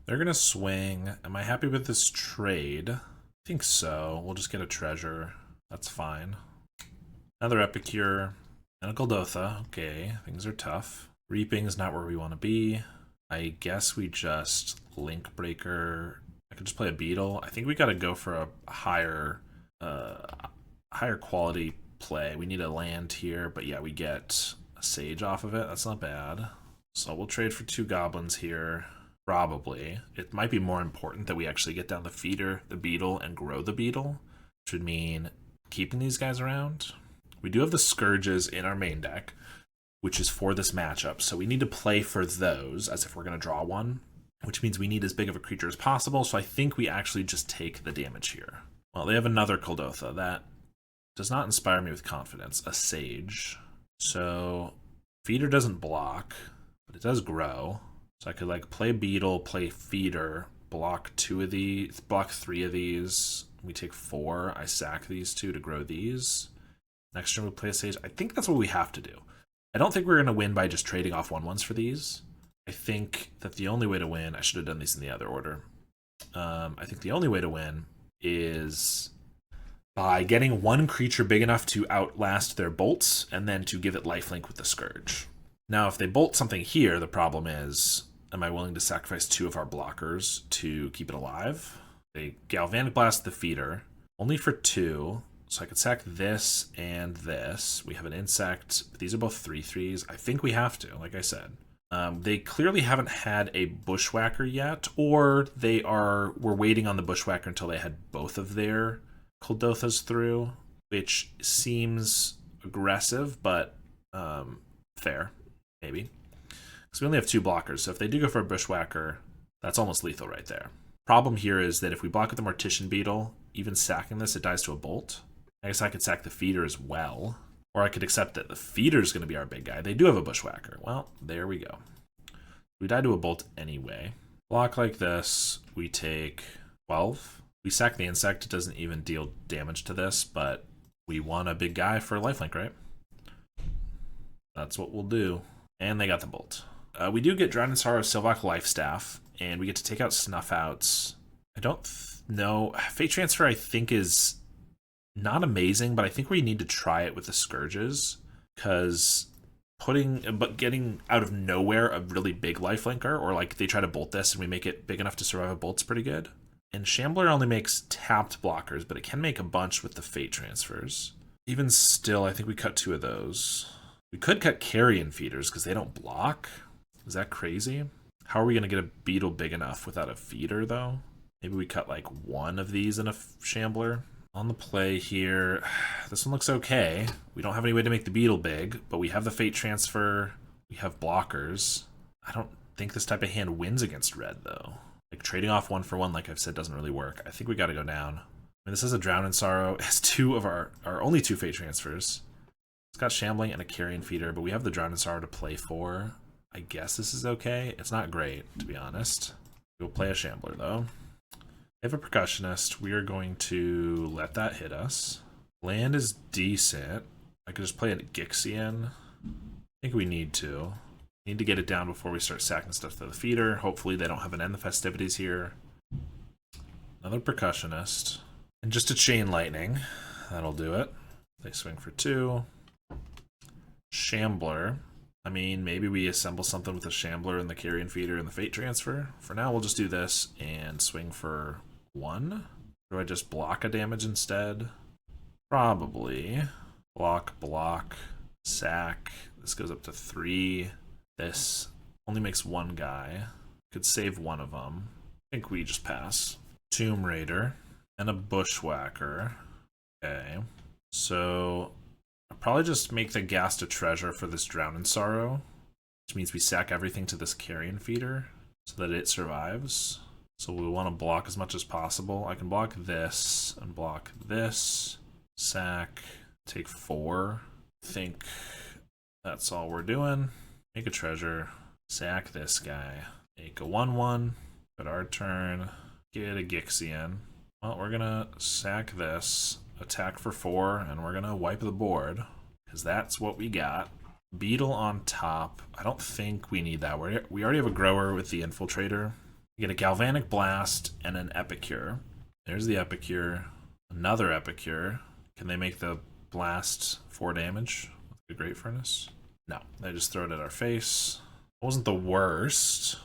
They're going to swing. Am I happy with this trade? I think so. We'll just get a treasure. That's fine. Another Epicure. And a Kuldotha. Okay, things are tough. Reaping is not where we want to be. I guess we just Link Breaker. I could just play a Beetle. I think we got to go for a higher quality play. We need a land here, but yeah, we get a Sage off of it. That's not bad. So we'll trade for 2 goblins here. Probably. It might be more important that we actually get down the feeder, the Beetle, and grow the Beetle, which would mean keeping these guys around. We do have the Scourges in our main deck, which is for this matchup, so we need to play for those as if we're going to draw one, which means we need as big of a creature as possible, so I think we actually just take the damage here. Well, they have another Kuldotha. That does not inspire me with confidence. A Sage. So, Feeder doesn't block, but it does grow. So I could play Beetle, play Feeder, block 2 of these, block 3 of these. We take 4. I sack these 2 to grow these. Next turn we play a Sage. I think that's what we have to do. I don't think we're going to win by just trading off 1/1s for these. I think that the only way to win, I should have done these in the other order. I think the only way to win is by getting 1 creature big enough to outlast their bolts and then to give it lifelink with the Scourge. Now, if they bolt something here, the problem is, am I willing to sacrifice 2 of our blockers to keep it alive? They Galvanic Blast the Feeder, only for 2. So I could sack this and this. We have an Insect. These are both 3/3s. I think we have to, like I said. They clearly haven't had a Bushwhacker yet, or we're waiting on the Bushwhacker until they had both of their Kuldothas through, which seems aggressive, but fair, maybe. Because we only have 2 blockers, so if they do go for a Bushwhacker, that's almost lethal right there. Problem here is that if we block with the Mortician Beetle, even sacking this, it dies to a bolt. I guess I could sack the Feeder as well. Or I could accept that the Feeder is going to be our big guy. They do have a Bushwhacker. Well, there we go. We die to a bolt anyway. Block like this, we take 12. We sack the Insect. It doesn't even deal damage to this, but we want a big guy for lifelink, right? That's what we'll do. And they got the bolt. We do get Drowned in Sorrow Silvok Lifestaff, and we get to take out Snuff Outs. I don't know. Fate Transfer, I think, is Not amazing, but I think we need to try it with the Scourges, because getting out of nowhere a really big lifelinker, or like they try to bolt this and we make it big enough to survive a bolt's pretty good. And Shambler only makes tapped blockers, but it can make a bunch with the Fate transfers. Even still, I think we cut 2 of those. We could cut Carrion Feeders because they don't block. Is that crazy? How are we going to get a beetle big enough without a feeder, though? Maybe we cut like 1 of these in a Shambler. On the play here, this one looks okay. We don't have any way to make the beetle big, but we have the Fate transfer. We have blockers. I don't think this type of hand wins against red, though. Like, trading off 1 for 1, like I've said, doesn't really work. I think we got to go down. I mean, this is a Drown in Sorrow. It has 2 of our only 2 Fate transfers. It's got Shambling and a Carrion Feeder, but we have the Drown in Sorrow to play for. I guess this is okay. It's not great, to be honest. We'll play a Shambler, though. We have a Percussionist. We are going to let that hit us. Land is decent. I could just play a Gixian. I think we need to. Need to get it down before we start sacking stuff to the feeder. Hopefully they don't have an End the Festivities here. Another Percussionist. And just a Chain Lightning. That'll do it. They swing for 2. Shambler. I mean, maybe we assemble something with the Shambler and the Carrion Feeder and the Fate Transfer. For now, we'll just do this and swing for 1. Do I just block a damage instead? Probably. Block, block, sack. This goes up to 3. This only makes 1 guy. Could save 1 of them. I think we just pass. Tomb Raider and a Bushwhacker. Okay. So I'll probably just make the Ghast a treasure for this Drown in Sorrow, which means we sack everything to this Carrion Feeder so that it survives. So we want to block as much as possible. I can block this and block this. Sack, take 4. I think that's all we're doing. Make a treasure. Sack this guy. Make a 1/1. At our turn, get a Gixian. Well, we're gonna sack this, attack for 4, and we're gonna wipe the board, because that's what we got. Beetle on top. I don't think we need that. We already have a grower with the Infiltrator. We get a Galvanic Blast and an Epicure. There's the Epicure. Another Epicure. Can they make the blast 4 damage with the Great Furnace? No, they just throw it at our face. It wasn't the worst.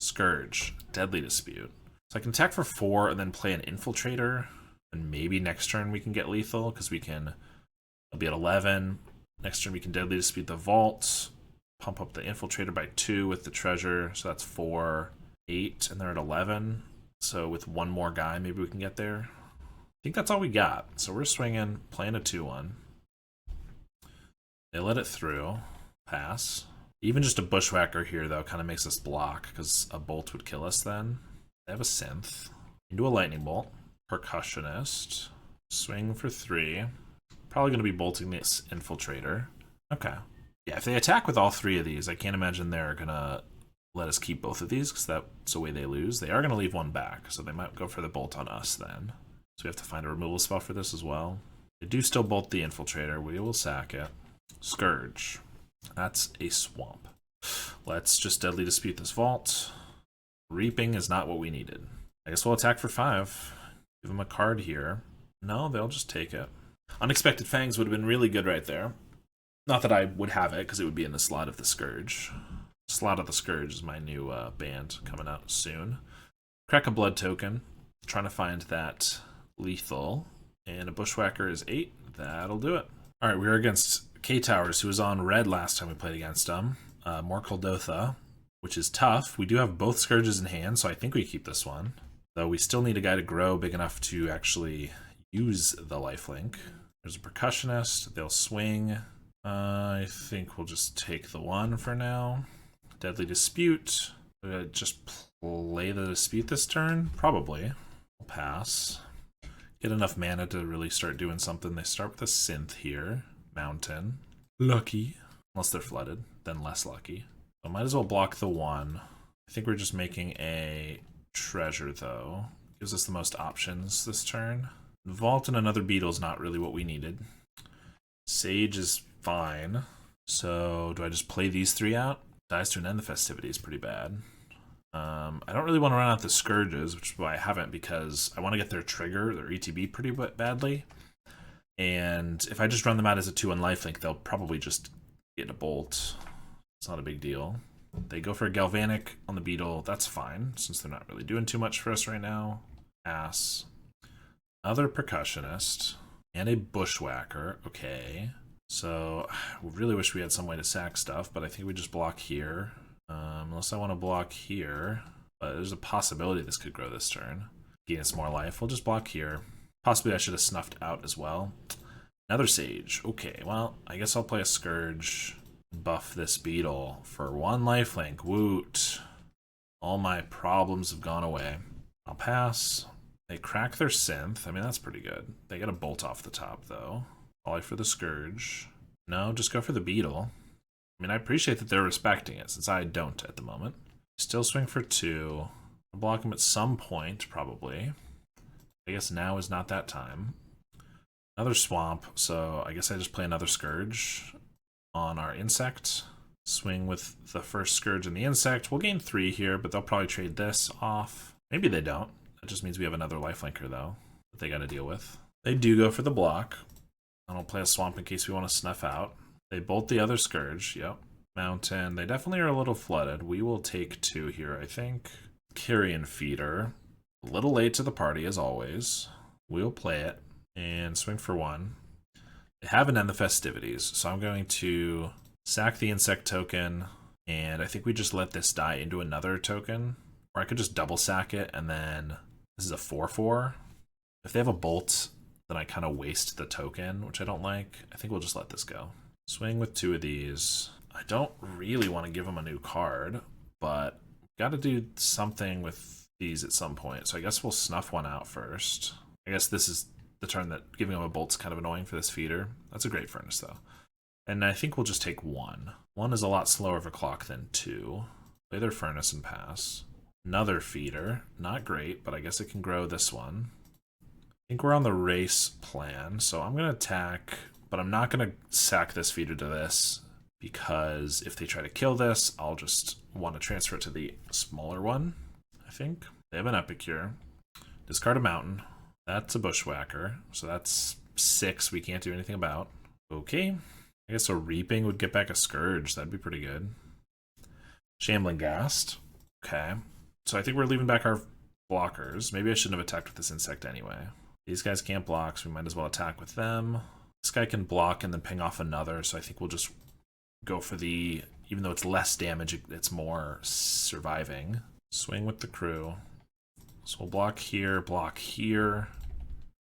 Scourge. Deadly Dispute. So I can attack for 4 and then play an Infiltrator. And maybe next turn we can get lethal, because it'll be at 11. Next turn we can Deadly Dispute the Vault. Pump up the Infiltrator by 2 with the treasure. So that's 4, 8, and they're at 11. So with 1 more guy, maybe we can get there. I think that's all we got. So we're swinging, playing a 2/1. They let it through. Pass. Even just a Bushwhacker here, though, kind of makes us block, because a Bolt would kill us then. They have a Synth. Into a Lightning Bolt. Percussionist. Swing for 3. Probably going to be bolting this Infiltrator. Okay. Yeah, if they attack with all 3 of these, I can't imagine they're going to let us keep both of these, because that's the way they lose. They are going to leave 1 back, so they might go for the Bolt on us then. So we have to find a removal spell for this as well. They do still bolt the Infiltrator. We will sack it. Scourge. That's a Swamp. Let's just Deadly Dispute this Vault. Reaping is not what we needed. I guess we'll attack for 5. Give them a card here. No, they'll just take it. Unexpected Fangs would have been really good right there. Not that I would have it, because it would be in the slot of the Scourge. Slot of the Scourge is my new band coming out soon. Crack a Blood Token. Trying to find that lethal. And a Bushwhacker is 8. That'll do it. Alright, we are against K-Towers, who was on red last time we played against him. More Kuldotha, which is tough. We do have both Scourges in hand, so I think we keep this one. Though we still need a guy to grow big enough to actually use the lifelink. There's a Percussionist. They'll swing. I think we'll just take the 1 for now. Deadly Dispute. Just play the Dispute this turn? Probably. We'll pass. Get enough mana to really start doing something. They start with a Synth here. Mountain. Lucky. Unless they're flooded, then less lucky. So might as well block the 1. I think we're just making a treasure, though. Gives us the most options this turn. Vault and another Beetle is not really what we needed. Sage is fine. So do I just play these 3 out? Dies to an End the Festivities, pretty bad. I don't really want to run out the Scourges, which is why I haven't, because I want to get their trigger, their ETB, pretty badly. And if I just run them out as a 2-1 lifelink, they'll probably just get a bolt. It's not a big deal. They go for a Galvanic on the Beetle. That's fine, since they're not really doing too much for us right now. Pass. Another Percussionist. And a Bushwhacker. Okay. So, I really wish we had some way to sack stuff, but I think we just block here. Unless I want to block here. But there's a possibility this could grow this turn. Gain us more life. We'll just block here. Possibly I should have snuffed out as well. Another Sage. Okay, well, I guess I'll play a Scourge. Buff this Beetle for 1 lifelink. Woot. All my problems have gone away. I'll pass. They crack their Synth. I mean, that's pretty good. They get a Bolt off the top, though. Probably for the Scourge. No, just go for the Beetle. I mean, I appreciate that they're respecting it, since I don't at the moment. Still swing for 2. I'll block them at some point, probably. I guess now is not that time. Another Swamp, so I guess I just play another Scourge on our Insect. Swing with the first Scourge and the Insect. We'll gain 3 here, but they'll probably trade this off. Maybe they don't. That just means we have another lifelinker, though, that they got to deal with. They do go for the block. I don't play a Swamp in case we want to snuff out. They bolt the other Scourge. Yep. Mountain. They definitely are a little flooded. We will take 2 here, I think. Carrion Feeder. A little late to the party, as always. We'll play it and swing for 1. They haven't ended the festivities, so I'm going to sack the Insect token, and I think we just let this die into another token. Or I could just double sack it, and then this is a 4/4. If they have a Bolt, then I kind of waste the token, which I don't like. I think we'll just let this go. Swing with 2 of these. I don't really want to give them a new card, but got to do something with these at some point. So I guess we'll snuff 1 out first. I guess this is the turn that giving them a Bolt's kind of annoying for this feeder. That's a great Furnace, though. And I think we'll just take 1. 1 is a lot slower of a clock than 2. Play their Furnace and pass. Another feeder. Not great, but I guess it can grow this one. I think we're on the race plan, so I'm going to attack, but I'm not going to sack this feeder to this, because if they try to kill this, I'll just want to transfer it to the smaller one, I think. They have an Epicure. Discard a Mountain. That's a Bushwhacker, so that's 6 we can't do anything about. Okay. I guess a Reaping would get back a Scourge. That'd be pretty good. Shambling Ghast. Okay. So I think we're leaving back our blockers. Maybe I shouldn't have attacked with this Insect anyway. These guys can't block, so we might as well attack with them. This guy can block and then ping off another, so I think we'll just go for the... Even though it's less damage, it's more surviving. Swing with the Crew. So we'll block here, block here.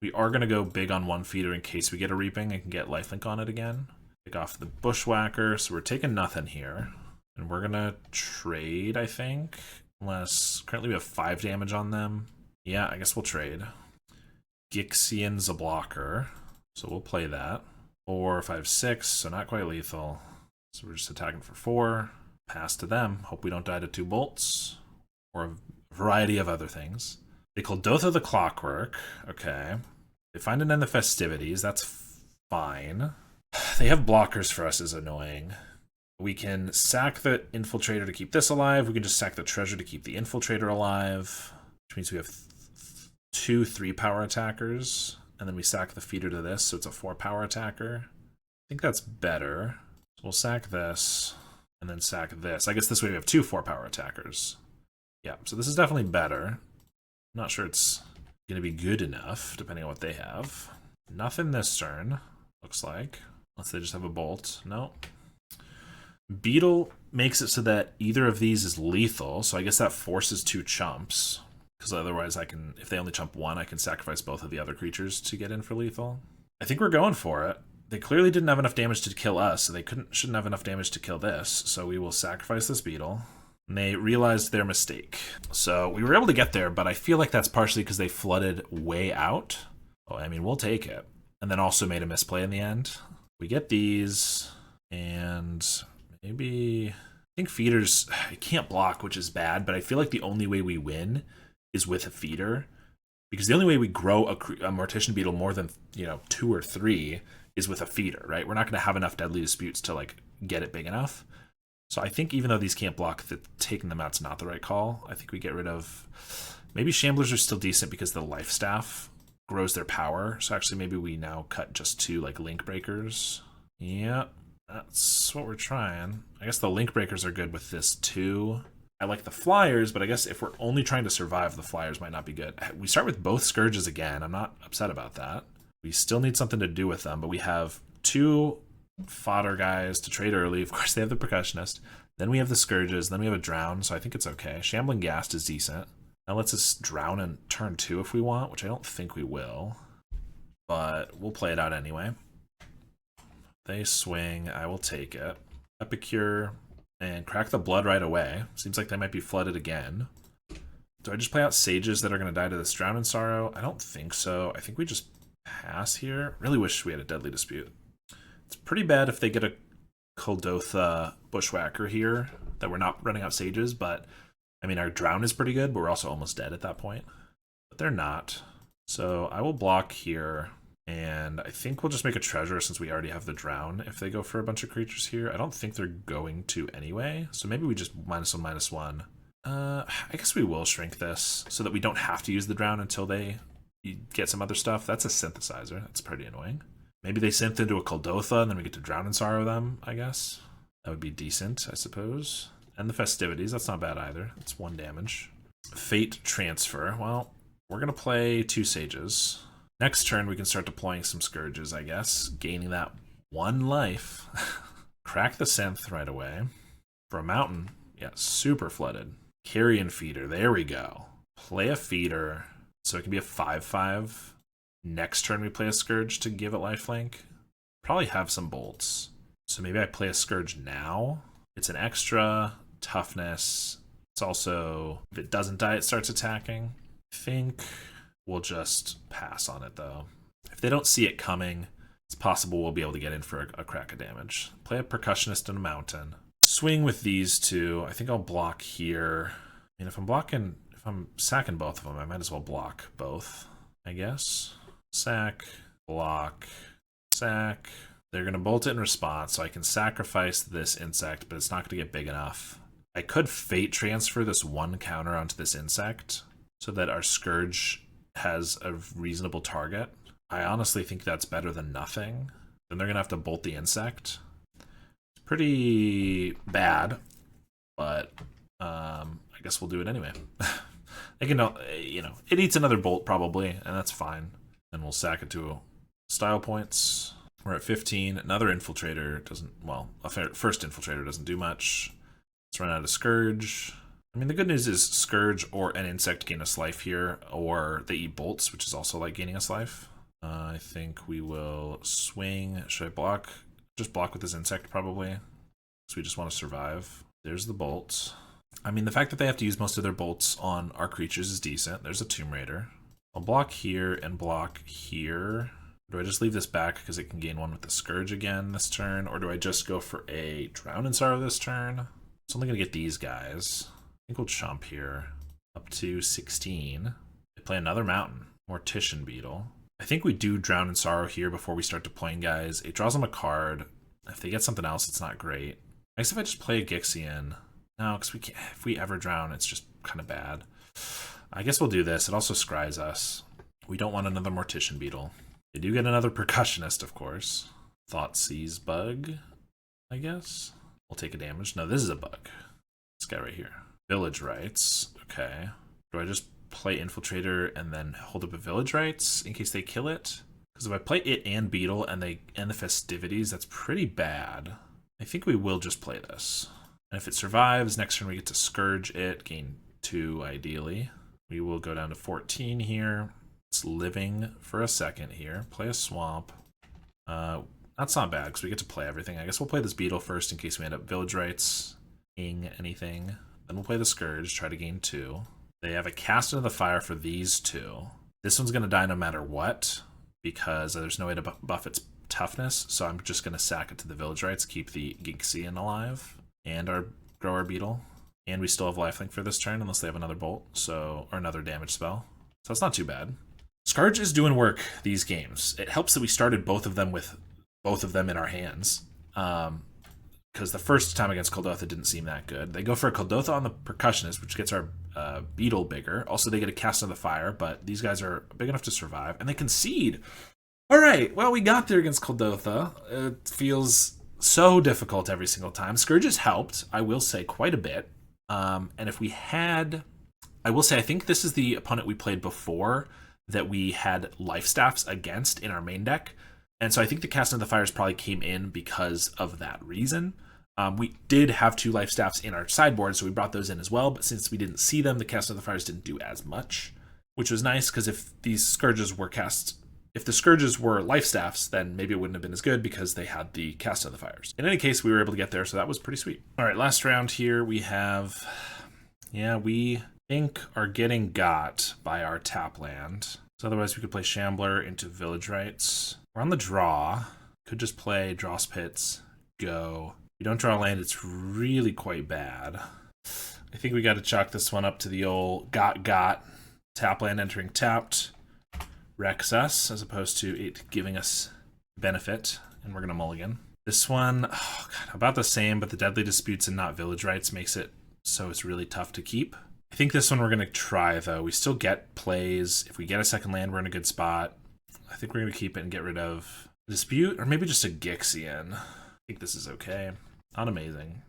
We are going to go big on 1 feeder in case we get a Reaping and can get lifelink on it again. Pick off the Bushwhacker, so we're taking nothing here. And we're going to trade, I think. Unless currently we have 5 damage on them. Yeah, I guess we'll trade. Gixian's a blocker, so we'll play that. 4, 5, 6, so not quite lethal. So we're just attacking for 4. Pass to them. Hope we don't die to 2 bolts. Or a variety of other things. They Kuldotha the Clockwork. Okay. They find an end the festivities. That's fine. They have blockers for us is annoying. We can sack the Infiltrator to keep this alive. We can just sack the Treasure to keep the Infiltrator alive. Which means we have 2 3-power attackers. And then we sack the feeder to this, so it's a 4-power attacker. I think that's better. So we'll sack this, and then sack this. I guess this way we have 2 4-power attackers. Yeah, so this is definitely better. I'm not sure it's going to be good enough, depending on what they have. Nothing this turn, looks like. Unless they just have a Bolt. No. Beetle makes it so that either of these is lethal, so I guess that forces 2 chumps. Because otherwise I can, if they only chump 1, I can sacrifice both of the other creatures to get in for lethal. I think we're going for it. They clearly didn't have enough damage to kill us, so they shouldn't have enough damage to kill this. So we will sacrifice this Beetle. And they realized their mistake. So we were able to get there, but I feel like that's partially because they flooded way out. Oh, I mean, we'll take it. And then also made a misplay in the end. We get these, and maybe... I think feeders, I can't block, which is bad, but I feel like the only way we win is with a feeder. Because the only way we grow a Mortician Beetle more than, 2 or 3 is with a feeder, right? We're not going to have enough Deadly Disputes to, get it big enough. So I think even though these can't block, that taking them out's not the right call. I think we get rid of... Maybe Shamblers are still decent because of the Life Staff. grows their power. So actually maybe we now cut just 2 like link breakers. Yep, that's what we're trying. I guess the link breakers are good with this too. I like the flyers, but I guess if we're only trying to survive, the flyers might not be good. We start with both scourges again. I'm not upset about that. We still need something to do with them, but we have 2 fodder guys to trade early. Of course, they have the percussionist. Then we have the scourges. Then we have a drown, so I think it's okay. Shambling Ghast is decent. That lets us drown in turn 2 if we want, which I don't think we will. But we'll play it out anyway. They swing. I will take it. Epicure and crack the blood right away. Seems like they might be flooded again. Do I just play out sages that are going to die to this drown in sorrow? I don't think so. I think we just pass here. Really wish we had a deadly dispute. It's pretty bad if they get a Kuldotha Bushwhacker here, that we're not running out sages, but I mean, our drown is pretty good, but we're also almost dead at that point. But they're not. So I will block here, and I think we'll just make a treasure since we already have the drown if they go for a bunch of creatures here. I don't think they're going to anyway, so maybe we just -1/-1. I guess we will shrink this so that we don't have to use the drown until they get some other stuff. That's a synthesizer. That's pretty annoying. Maybe they synth into a Kuldotha and then we get to drown and sorrow them, I guess. That would be decent, I suppose. And the festivities, that's not bad either. It's 1 damage. Fate transfer. Well, we're going to play 2 sages. Next turn, we can start deploying some scourges, I guess. Gaining that 1 life. Crack the synth right away. For a mountain, yeah, super flooded. Carrion feeder, there we go. Play a feeder, so it can be a 5/5. Next turn we play a Scourge to give it lifelink. Probably have some bolts. So maybe I play a Scourge now. It's an extra toughness. It's also, if it doesn't die, it starts attacking. I think we'll just pass on it though. If they don't see it coming, it's possible we'll be able to get in for a crack of damage. Play a Percussionist and a Mountain. Swing with these 2. I think I'll block here. I mean, if I'm sacking both of them, I might as well block both, I guess. Sack, block, sack. They're going to bolt it in response, so I can sacrifice this insect, but it's not going to get big enough. I could fate transfer this 1 counter onto this insect so that our Scourge has a reasonable target. I honestly think that's better than nothing. Then they're going to have to bolt the insect. It's pretty bad, but I guess we'll do it anyway. They can, it eats another bolt probably, and that's fine. And we'll sack it to style points. We're at 15. Another infiltrator doesn't, well, a first infiltrator doesn't do much. Let's run out of Scourge. I mean, the good news is Scourge or an insect gain us life here, or they eat bolts, which is also like gaining us life. I think we will swing. Should I block? Just block with this insect probably, because we just want to survive. There's the bolt. I mean, the fact that they have to use most of their bolts on our creatures is decent. There's a Tomb Raider. I'll block here and block here. Do I just leave this back because it can gain 1 with the Scourge again this turn? Or do I just go for a Drown in Sorrow this turn? It's only going to get these guys. I think we'll chomp here up to 16. They play another Mountain. Mortician Beetle. I think we do Drown in Sorrow here before we start deploying guys. It draws them a card. If they get something else, it's not great. I guess if I just play a Gixian. No, because if we ever drown, it's just kind of bad. I guess we'll do this. It also scries us. We don't want another Mortician Beetle. They do get another Percussionist, of course. Thoughtseize Bug, I guess. We'll take a damage. No, this is a bug. This guy right here. Village Rites. Okay. Do I just play Infiltrator and then hold up a Village Rites in case they kill it? Because if I play it and Beetle and they end the festivities, that's pretty bad. I think we will just play this. And if it survives, next turn we get to Scourge it, gain 2 ideally. We will go down to 14 here. It's living for a second here. Play a Swamp. That's not bad because we get to play everything. I guess we'll play this Beetle first in case we end up Village Rites, anything. Then we'll play the Scourge, try to gain 2. They have a Cast into the Fire for these 2. This one's going to die no matter what because there's no way to buff its toughness, so I'm just going to sack it to the Village Rites, keep the Gixian alive, and our Grower Beetle. And we still have lifelink for this turn unless they have another bolt, or another damage spell. So that's not too bad. Scourge is doing work these games. It helps that we started both of them with both of them in our hands. Because because the first time against Kuldotha didn't seem that good. They go for a Kuldotha on the Percussionist, which gets our Beetle bigger. Also, they get a Cast of the Fire, but these guys are big enough to survive, and they concede. All right, well, we got there against Kuldotha. It feels so difficult every single time. Scourges helped, I will say, quite a bit. And if we had... I will say, I think this is the opponent we played before that we had Life Staffs against in our main deck. And so I think the Cast of the Fires probably came in because of that reason. We did have 2 Life Staffs in our sideboard, so we brought those in as well. But since we didn't see them, the Cast of the Fires didn't do as much, which was nice because if these Scourges were cast... If the Scourges were Life Staffs, then maybe it wouldn't have been as good because they had the Cast of the Fires. In any case, we were able to get there, so that was pretty sweet. All right, last round here we have... Yeah, we think are getting got by our tap land. So otherwise we could play Shambler into Village Rites. We're on the draw. Could just play Dross Pits, go. If you don't draw land, it's really quite bad. I think we got to chalk this one up to the old got. Tap land entering tapped. Wrecks us, as opposed to it giving us benefit, and we're going to mulligan. This one, oh God, about the same, but the Deadly Disputes and not Village Rites makes it so it's really tough to keep. I think this one we're going to try, though. We still get plays. If we get a second land, we're in a good spot. I think we're going to keep it and get rid of Dispute, or maybe just a Gixian. I think this is okay. Not amazing.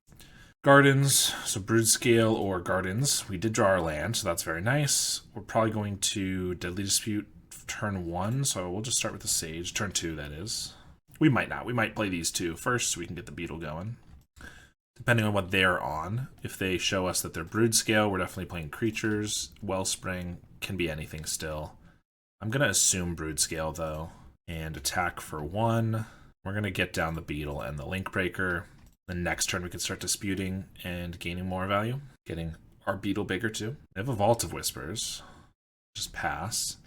Gardens, so Broodscale or Gardens. We did draw our land, so that's very nice. We're probably going to Deadly Dispute turn 1, so we'll just start with the Sage. Turn 2, that is. We might not. We might play these 2 first so we can get the Beetle going. Depending on what they're on. If they show us that they're Broodscale, we're definitely playing creatures. Wellspring can be anything still. I'm going to assume Broodscale, though, and attack for 1. We're going to get down the Beetle and the Link Breaker. The next turn we can start disputing and gaining more value. Getting our Beetle bigger, too. They have a Vault of Whispers. Just pass.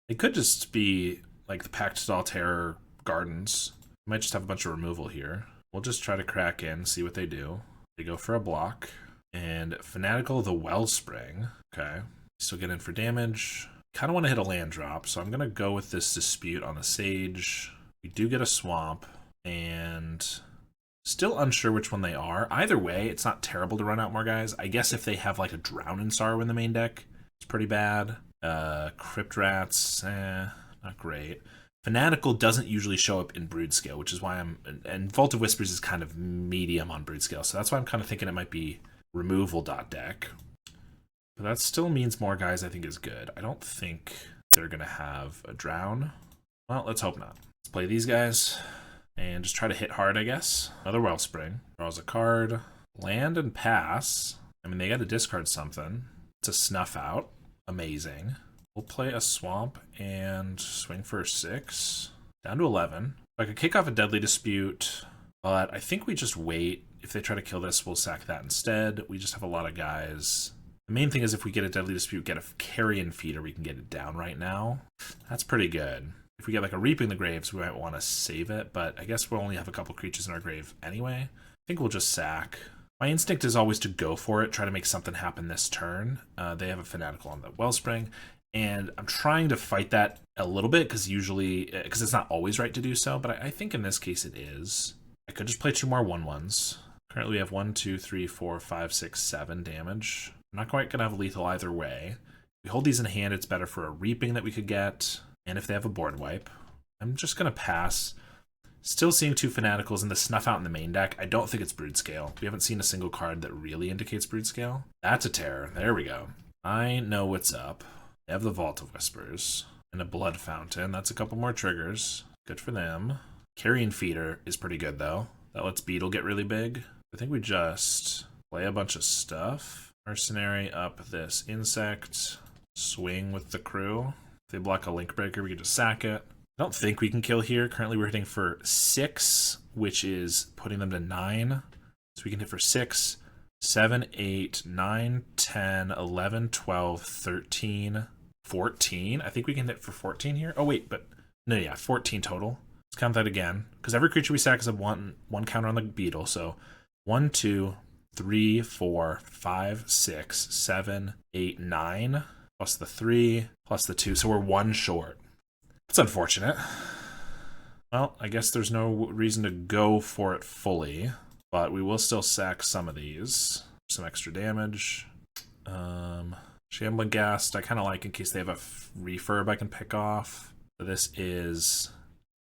It could just be like the Pactdoll Terror Gardens. We might just have a bunch of removal here. We'll just try to crack in, see what they do. They go for a block. And Fanatical the Wellspring. Okay. Still get in for damage. Kind of want to hit a land drop, so I'm going to go with this Dispute on the Sage. We do get a Swamp. And still unsure which one they are. Either way, it's not terrible to run out more guys. I guess if they have like a Drown in Sorrow in the main deck, it's pretty bad. Crypt Rats, not great. Fanatical doesn't usually show up in Broodscale, which is why and Vault of Whispers is kind of medium on Broodscale, so that's why I'm kind of thinking it might be removal.deck. But that still means more guys I think is good. I don't think they're going to have a Drown. Well, let's hope not. Let's play these guys and just try to hit hard, I guess. Another Wellspring. Draws a card. Land and pass. I mean, they got to discard something. It's a Snuff Out. Amazing. We'll play a Swamp and swing for a 6. Down to 11. I could kick off a Deadly Dispute, but I think we just wait. If they try to kill this, we'll sack that instead. We just have a lot of guys. The main thing is if we get a Deadly Dispute, get a Carrion Feeder, we can get it down right now. That's pretty good. If we get like a Reaping the Graves, we might want to save it, but I guess we'll only have a couple creatures in our grave anyway. I think we'll just sack. My instinct is always to go for it, try to make something happen this turn. They have a Fanatical on the Wellspring, and I'm trying to fight that a little bit because it's not always right to do so, but I think in this case it is. I could just play 2 more 1/1s. Currently we have 1, 2, 3, 4, 5, 6, 7 damage. I'm not quite going to have lethal either way. If we hold these in hand, it's better for a Reaping that we could get, and if they have a board wipe. I'm just going to pass. Still seeing 2 Fanaticals and the Snuff Out in the main deck. I don't think it's Broodscale. We haven't seen a single card that really indicates Broodscale. That's a terror. There we go. I know what's up. They have the Vault of Whispers and a Blood Fountain. That's a couple more triggers. Good for them. Carrion Feeder is pretty good, though. That lets Beetle get really big. I think we just play a bunch of stuff. Mercenary up this Insect. Swing with the Crew. If they block a Link Breaker, we can just sack it. I don't think we can kill here. Currently we're hitting for 6, which is putting them to 9. So we can hit for 6, 7, 8, 9, 10, 11, 12, 13, 14. I think we can hit for 14 here. Oh wait, but no, yeah, 14 total. Let's count that again. Because every creature we sack is a one counter on the Beetle. So 1, 2, 3, 4, 5, 6, 7, 8, 9. Plus the 3, plus the 2. So we're 1 short. It's unfortunate. Well, I guess there's no reason to go for it fully. but we will still sack some of these. Some extra damage. Shambling Ghast I kind of like in case they have a refurb I can pick off. So this is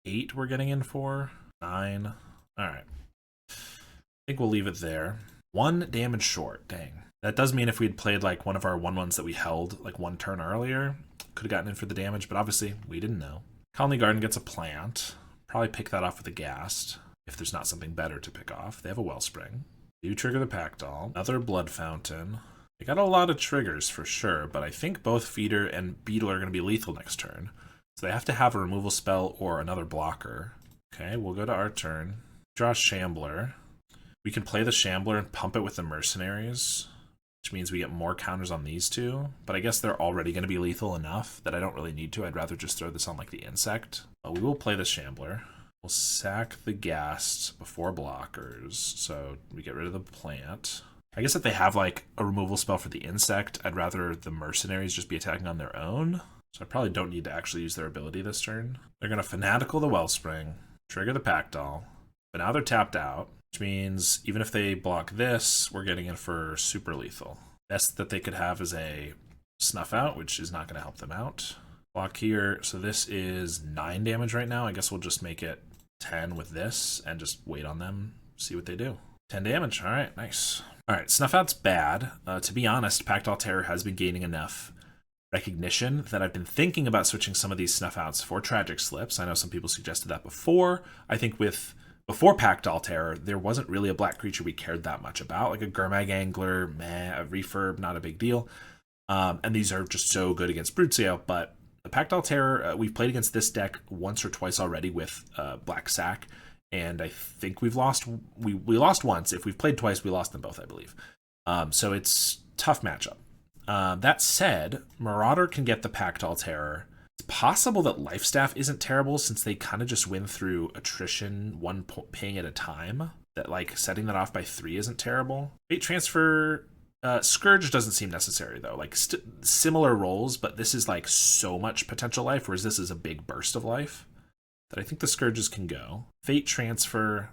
8 we're getting in for. 9. Alright. I think we'll leave it there. 1 damage short. Dang. That does mean if we'd played like one of our 1/1s that we held like 1 turn earlier, could have gotten in for the damage, but obviously we didn't know. Colony Garden gets a plant. Probably pick that off with a Ghast if there's not something better to pick off. They have a Wellspring. You trigger the Pactdoll. Another Blood Fountain. They got a lot of triggers for sure, but I think both Feeder and Beetle are going to be lethal next turn. So they have to have a removal spell or another blocker. Okay, we'll go to our turn. Draw Shambler. We can play the Shambler and pump it with the Mercenaries, which means we get more counters on these two. But I guess they're already going to be lethal enough that I don't really need to. I'd rather just throw this on like the Insect. But we will play the Shambler. We'll sack the Ghast before blockers, so we get rid of the plant. I guess if they have like a removal spell for the Insect, I'd rather the Mercenaries just be attacking on their own. So I probably don't need to actually use their ability this turn. They're going to Fanatical the Wellspring, trigger the Pactdoll, but now they're tapped out, which means even if they block this, we're getting in for super lethal. Best that they could have is a Snuff Out, which is not going to help them out. Block here, so this is 9 damage right now. I guess we'll just make it 10 with this and just wait on them, see what they do. 10 damage, all right, nice. All right, Snuff Out's bad. To be honest, Pactdoll Terror has been gaining enough recognition that I've been thinking about switching some of these Snuff Outs for Tragic Slips. I know some people suggested that before. I think before Pactdoll Terror, there wasn't really a black creature we cared that much about. Like a Gurmag Angler, meh, a Refurb, not a big deal. And these are just so good against Broodscale, but the Pactdoll Terror, we've played against this deck once or twice already with Black Sac, and I think we've lost. We lost once. If we've played twice, we lost them both, I believe. So it's tough matchup. That said, Marauder can get the Pactdoll Terror. It's possible that Lifestaff isn't terrible since they kind of just win through attrition, 1 ping at a time. That like setting that off by 3 isn't terrible. Fate Transfer. Scourge doesn't seem necessary though. Like similar roles, but this is like so much potential life, whereas this is a big burst of life that I think the Scourges can go. Fate Transfer,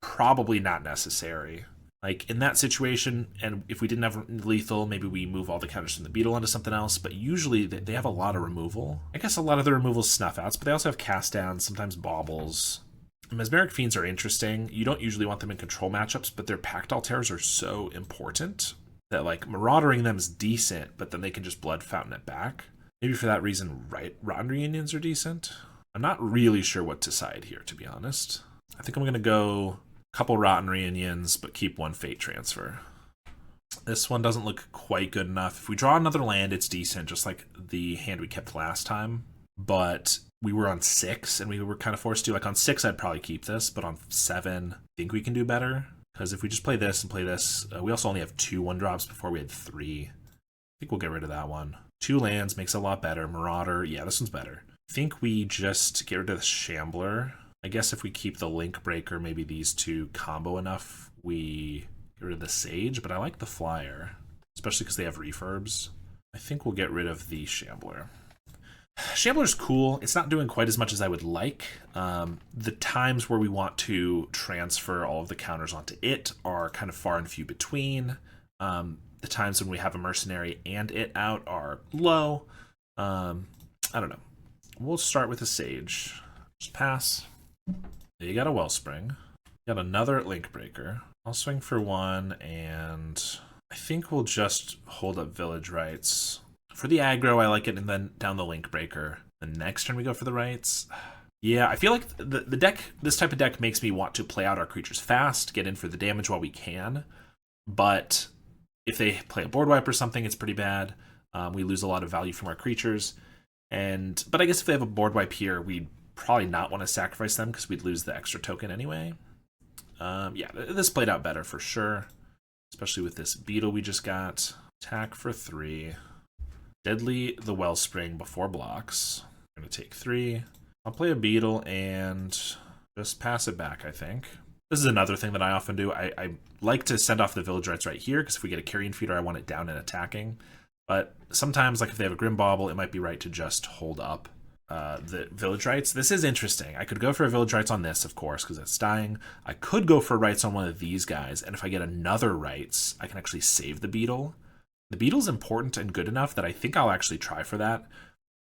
probably not necessary. Like in that situation, and if we didn't have lethal, maybe we move all the counters from the Beetle onto something else, but usually they have a lot of removal. I guess a lot of the removal is Snuff Outs, but they also have Cast Downs, sometimes Baubles. Mesmeric Fiends are interesting. You don't usually want them in control matchups, but their Pactdoll Terrors are so important that like Maraudering them is decent, but then they can just Blood Fountain it back. Maybe for that reason, Rotten Reunions are decent. I'm not really sure what to side here, to be honest. I think I'm going to go a couple Rotten Reunions, but keep 1 Fate Transfer. This one doesn't look quite good enough. If we draw another land, it's decent, just like the hand we kept last time. But we were on 6, and we were kind of forced to. Like on 6, I'd probably keep this, but on 7, I think we can do better. Because if we just play this and play this, we also only have 2 1-drops before we had 3. I think we'll get rid of that one. 2 lands makes it a lot better. Marauder, yeah, this one's better. I think we just get rid of the Shambler. I guess if we keep the Link Breaker, maybe these 2 combo enough, we get rid of the Sage, but I like the Flyer, especially because they have refurbs. I think we'll get rid of the Shambler. Shambler's cool. It's not doing quite as much as I would like. The times where we want to transfer all of the counters onto it are kind of far and few between. The times when we have a Mercenary and it out are low. I don't know. We'll start with a Sage. Just pass. You got a Wellspring. You got another Link Breaker. I'll swing for 1, and I think we'll just hold up Village Rites. For the aggro, I like it, and then down the Link Breaker. The next turn we go for the Rites. Yeah, I feel like the deck, this type of deck makes me want to play out our creatures fast, get in for the damage while we can. But if they play a board wipe or something, it's pretty bad. We lose a lot of value from our creatures. But I guess if they have a board wipe here, we'd probably not want to sacrifice them because we'd lose the extra token anyway. Yeah, this played out better for sure, especially with this Beetle we just got. Attack for 3. Deadly the Wellspring before blocks. I'm going to take 3. I'll play a Beetle and just pass it back, I think. This is another thing that I often do. I like to send off the Village Rites right here, because if we get a Carrion Feeder, I want it down and attacking. But sometimes, like if they have a Grim Bauble, it might be right to just hold up. the Village Rites. This is interesting. I could go for a Village Rites on this, of course, because it's dying. I could go for Rites on one of these guys, and if I get another Rites, I can actually save the Beetle. The Beetle's important and good enough that I think I'll actually try for that.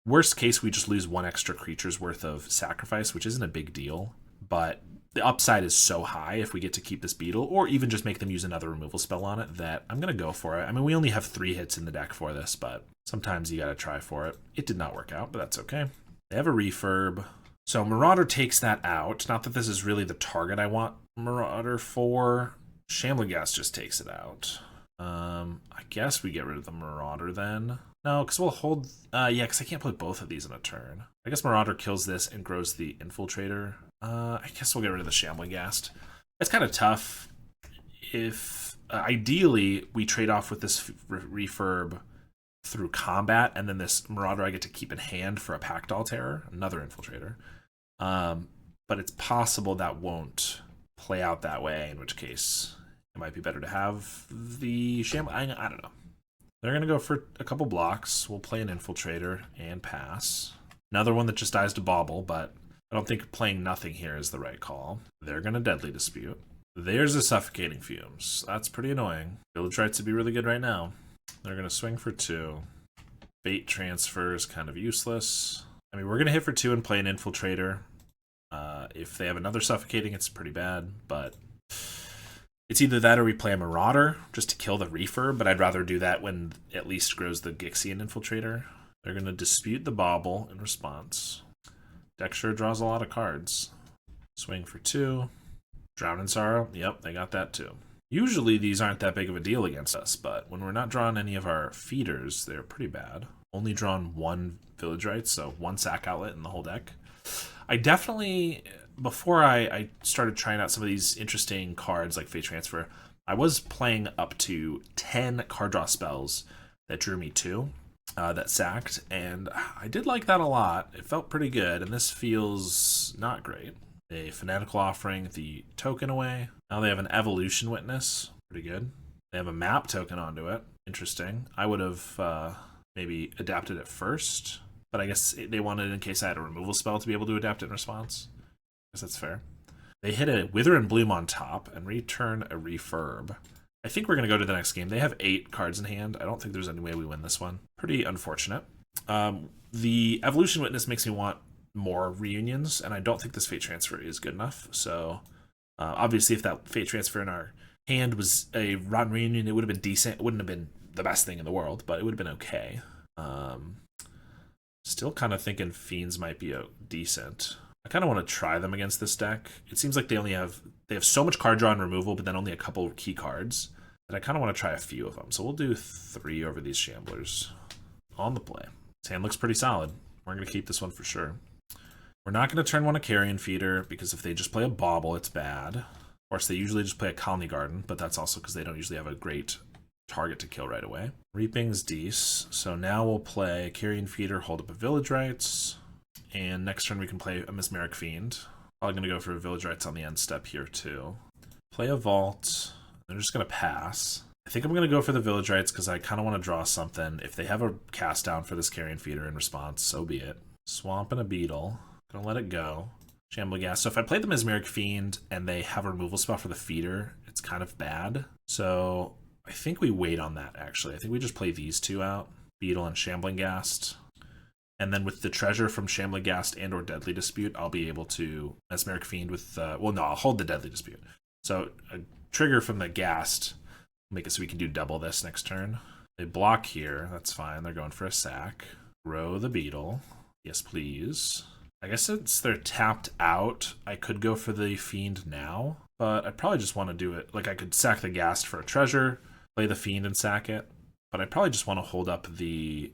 Worst case, we just lose one extra creature's worth of sacrifice, which isn't a big deal, but the upside is so high if we get to keep this Beetle, or even just make them use another removal spell on it, that I'm going to go for it. I mean, we only have 3 hits in the deck for this, but sometimes you got to try for it. It did not work out, but that's okay. They have a refurb. So Marauder takes that out. Not that this is really the target I want Marauder for. Shambling Gas just takes it out. I guess we get rid of the Marauder then. No, because we'll hold... yeah, because I can't play both of these in a turn. I guess Marauder kills this and grows the Infiltrator. I guess we'll get rid of the Shambling Ghast. It's kind of tough if... ideally, we trade off with this refurb through combat, and then this Marauder I get to keep in hand for a Pactdoll Terror, another Infiltrator. But it's possible that won't play out that way, in which case it might be better to have the Shambling... I don't know. They're going to go for a couple blocks. We'll play an Infiltrator and pass. Another one that just dies to Bauble, but I don't think playing nothing here is the right call. They're going to Deadly Dispute. There's a Suffocating Fumes. That's pretty annoying. Village Rites would be really good right now. They're going to swing for 2. Bait Transfer is kind of useless. I mean, we're going to hit for 2 and play an Infiltrator. If they have another Suffocating, it's pretty bad, but it's either that or we play a Marauder just to kill the refurb, but I'd rather do that when at least grows the Gixian Infiltrator. They're going to Dispute the Bauble in response. Deck sure draws a lot of cards. Swing for 2. Drown in Sorrow. Yep, they got that too. Usually these aren't that big of a deal against us, but when we're not drawing any of our feeders, they're pretty bad. Only drawn 1 Village Rites, so 1 sack outlet in the whole deck. I definitely... Before I started trying out some of these interesting cards like Fate Transfer, I was playing up to 10 card draw spells that drew me 2, that sacked, and I did like that a lot. It felt pretty good, and this feels not great. A Fanatical Offering the token away. Now they have an Evolution Witness. Pretty good. They have a map token onto it. Interesting. I would have maybe adapted it first, but I guess they wanted in case I had a removal spell to be able to adapt it in response. I guess that's fair. They hit a Wither and Bloom on top and return a Refurb. I think we're going to go to the next game. They have 8 cards in hand. I don't think there's any way we win this one. Pretty unfortunate. The Evolution Witness makes me want more reunions, and I don't think this Fate Transfer is good enough. So obviously if that Fate Transfer in our hand was a rotten reunion, it would have been decent. It wouldn't have been the best thing in the world, but it would have been okay. Still kind of thinking Fiends might be decent. I kind of want to try them against this deck. It seems like they have so much card draw and removal, but then only a couple key cards, that I kind of want to try a few of them. So we'll do 3 over these Shamblers on the play. This hand looks pretty solid. We're going to keep this one for sure. We're not going to turn one a Carrion Feeder, because if they just play a Bauble, it's bad. Of course, they usually just play a Colony Garden, but that's also because they don't usually have a great target to kill right away. Reaping's Deece. So now we'll play Carrion Feeder, hold up a Village Rites. And next turn we can play a Mesmeric Fiend. Probably going to go for a Village Rites on the end step here too. Play a Vault. They're just going to pass. I think I'm going to go for the Village Rites because I kind of want to draw something. If they have a cast down for this Carrion Feeder in response, so be it. Swamp and a Beetle. Gonna let it go. Shambling Gas. So if I play the Mesmeric Fiend and they have a removal spell for the feeder, it's kind of bad. So I think we wait on that actually. I think we just play these 2 out. Beetle and Shambling Ghast. And then with the treasure from Shambling Ghast and or Deadly Dispute, I'll be able to Mesmeric Fiend with, well, no, I'll hold the Deadly Dispute. So a trigger from the Ghast, make it so we can do double this next turn. They block here, that's fine. They're going for a sack. Grow the Beetle. Yes, please. I guess since they're tapped out, I could go for the Fiend now, but I'd probably just want to do it. Like I could sack the Ghast for a treasure, play the Fiend and sack it, but I'd probably just want to hold up the...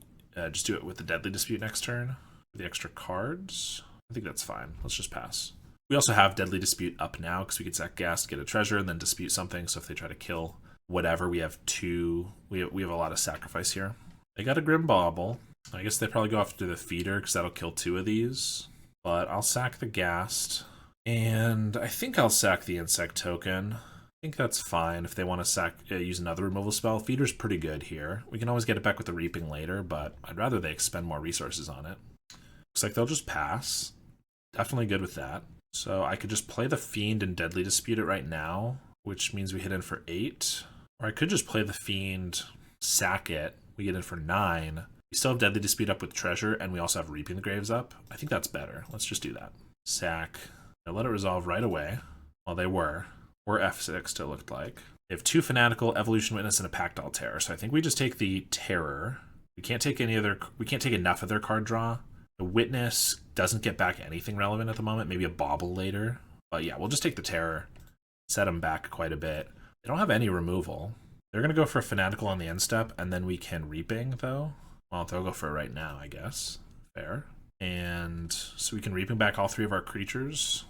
just do it with the Deadly Dispute next turn. The extra cards. I think that's fine. Let's just pass. We also have Deadly Dispute up now because we could sack Ghast, get a treasure, and then dispute something. So if they try to kill whatever, we have 2. We have a lot of sacrifice here. They got a Grim Bauble. I guess they probably go after the Feeder because that'll kill 2 of these. But I'll sack the Ghast. And I think I'll sack the Insect Token. I think that's fine if they want to use another removal spell. Feeder's pretty good here. We can always get it back with the Reaping later, but I'd rather they expend more resources on it. Looks like they'll just pass. Definitely good with that. So I could just play the Fiend and Deadly Dispute it right now, which means we hit in for 8. Or I could just play the Fiend, sack it, we get in for 9. We still have Deadly Dispute up with Treasure, and we also have Reaping the Graves up. I think that's better. Let's just do that. Sack. Now let it resolve right away. Well, they were. We're F6, it looked like. They have 2 Fanatical, Evolution Witness, and a Pactdoll Terror. So I think we just take the Terror. We can't take we can't take enough of their card draw. The Witness doesn't get back anything relevant at the moment. Maybe a Bauble later. But yeah, we'll just take the Terror. Set them back quite a bit. They don't have any removal. They're going to go for a Fanatical on the end step, and then we can Reaping, though. Well, they'll go for it right now, I guess. Fair. And so we can Reaping back all 3 of our creatures.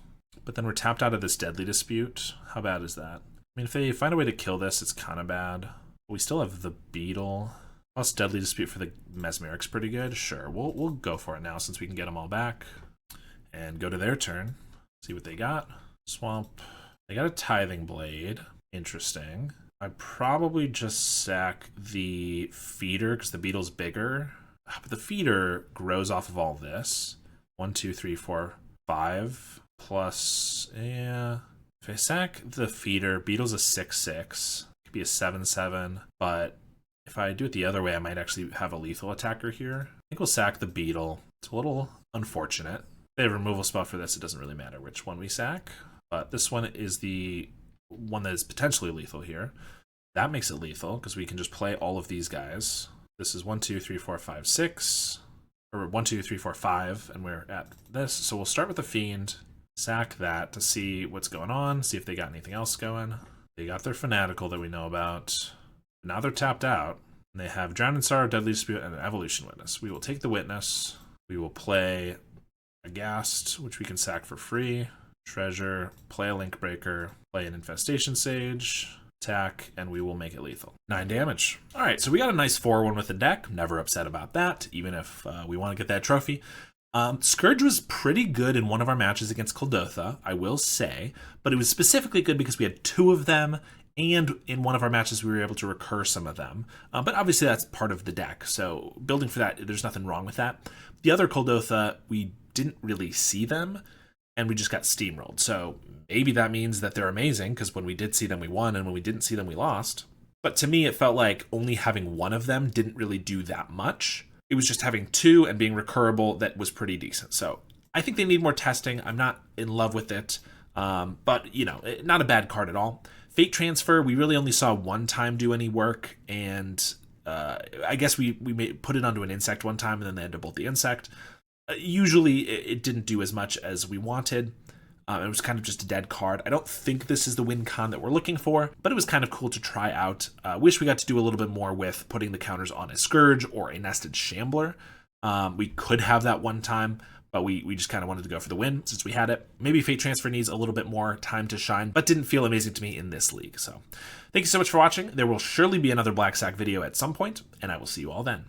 But then we're tapped out of this Deadly Dispute. How bad is that? I mean, if they find a way to kill this, it's kind of bad. But we still have the Beetle. Plus Deadly Dispute for the Mesmeric's pretty good. Sure, we'll go for it now since we can get them all back. And go to their turn. See what they got. Swamp. They got a Tithing Blade. Interesting. I'd probably just sack the Feeder because the Beetle's bigger. But the Feeder grows off of all this. 1, 2, 3, 4, 5. Plus, yeah. If I sack the Feeder, Beetle's a 6/6. Could be a 7/7. But if I do it the other way, I might actually have a lethal attacker here. I think we'll sack the Beetle. It's a little unfortunate. If they have a removal spell for this, it doesn't really matter which one we sack. But this one is the one that is potentially lethal here. That makes it lethal because we can just play all of these guys. This is 1, 2, 3, 4, 5, 6. Or 1, 2, 3, 4, 5. And we're at this. So we'll start with the Fiend. Sack that to see what's going on. See if they got anything else going. They got their Fanatical that we know about. Now they're tapped out. And they have Drown in Sorrow, Deadly Dispute, and an Evolution Witness. We will take the Witness. We will play a Ghast, which we can sack for free. Treasure, play a Link Breaker, play an Infestation Sage, attack, and we will make it lethal. 9 damage. All right, so we got a nice 4-1 with the deck. Never upset about that, even if we want to get that trophy. Scourge was pretty good in one of our matches against Kuldotha, I will say, but it was specifically good because we had 2 of them, and in one of our matches we were able to recur some of them. But obviously that's part of the deck, so building for that, there's nothing wrong with that. The other Kuldotha, we didn't really see them, and we just got steamrolled. So maybe that means that they're amazing, because when we did see them, we won, and when we didn't see them, we lost. But to me, it felt like only having 1 of them didn't really do that much. It was just having 2 and being recurable that was pretty decent. So I think they need more testing. I'm not in love with it, but, you know, not a bad card at all. Fate Transfer, we really only saw 1 time do any work, and I guess we put it onto an insect 1 time, and then they had to bolt the insect. Usually it didn't do as much as we wanted. It was kind of just a dead card. I don't think this is the win con that we're looking for, but it was kind of cool to try out. Wish we got to do a little bit more with putting the counters on a Scourge or a Nested Shambler. We could have that 1 time, but we just kind of wanted to go for the win since we had it. Maybe Fate Transfer needs a little bit more time to shine, but didn't feel amazing to me in this league. So thank you so much for watching. There will surely be another Black Sac video at some point, and I will see you all then.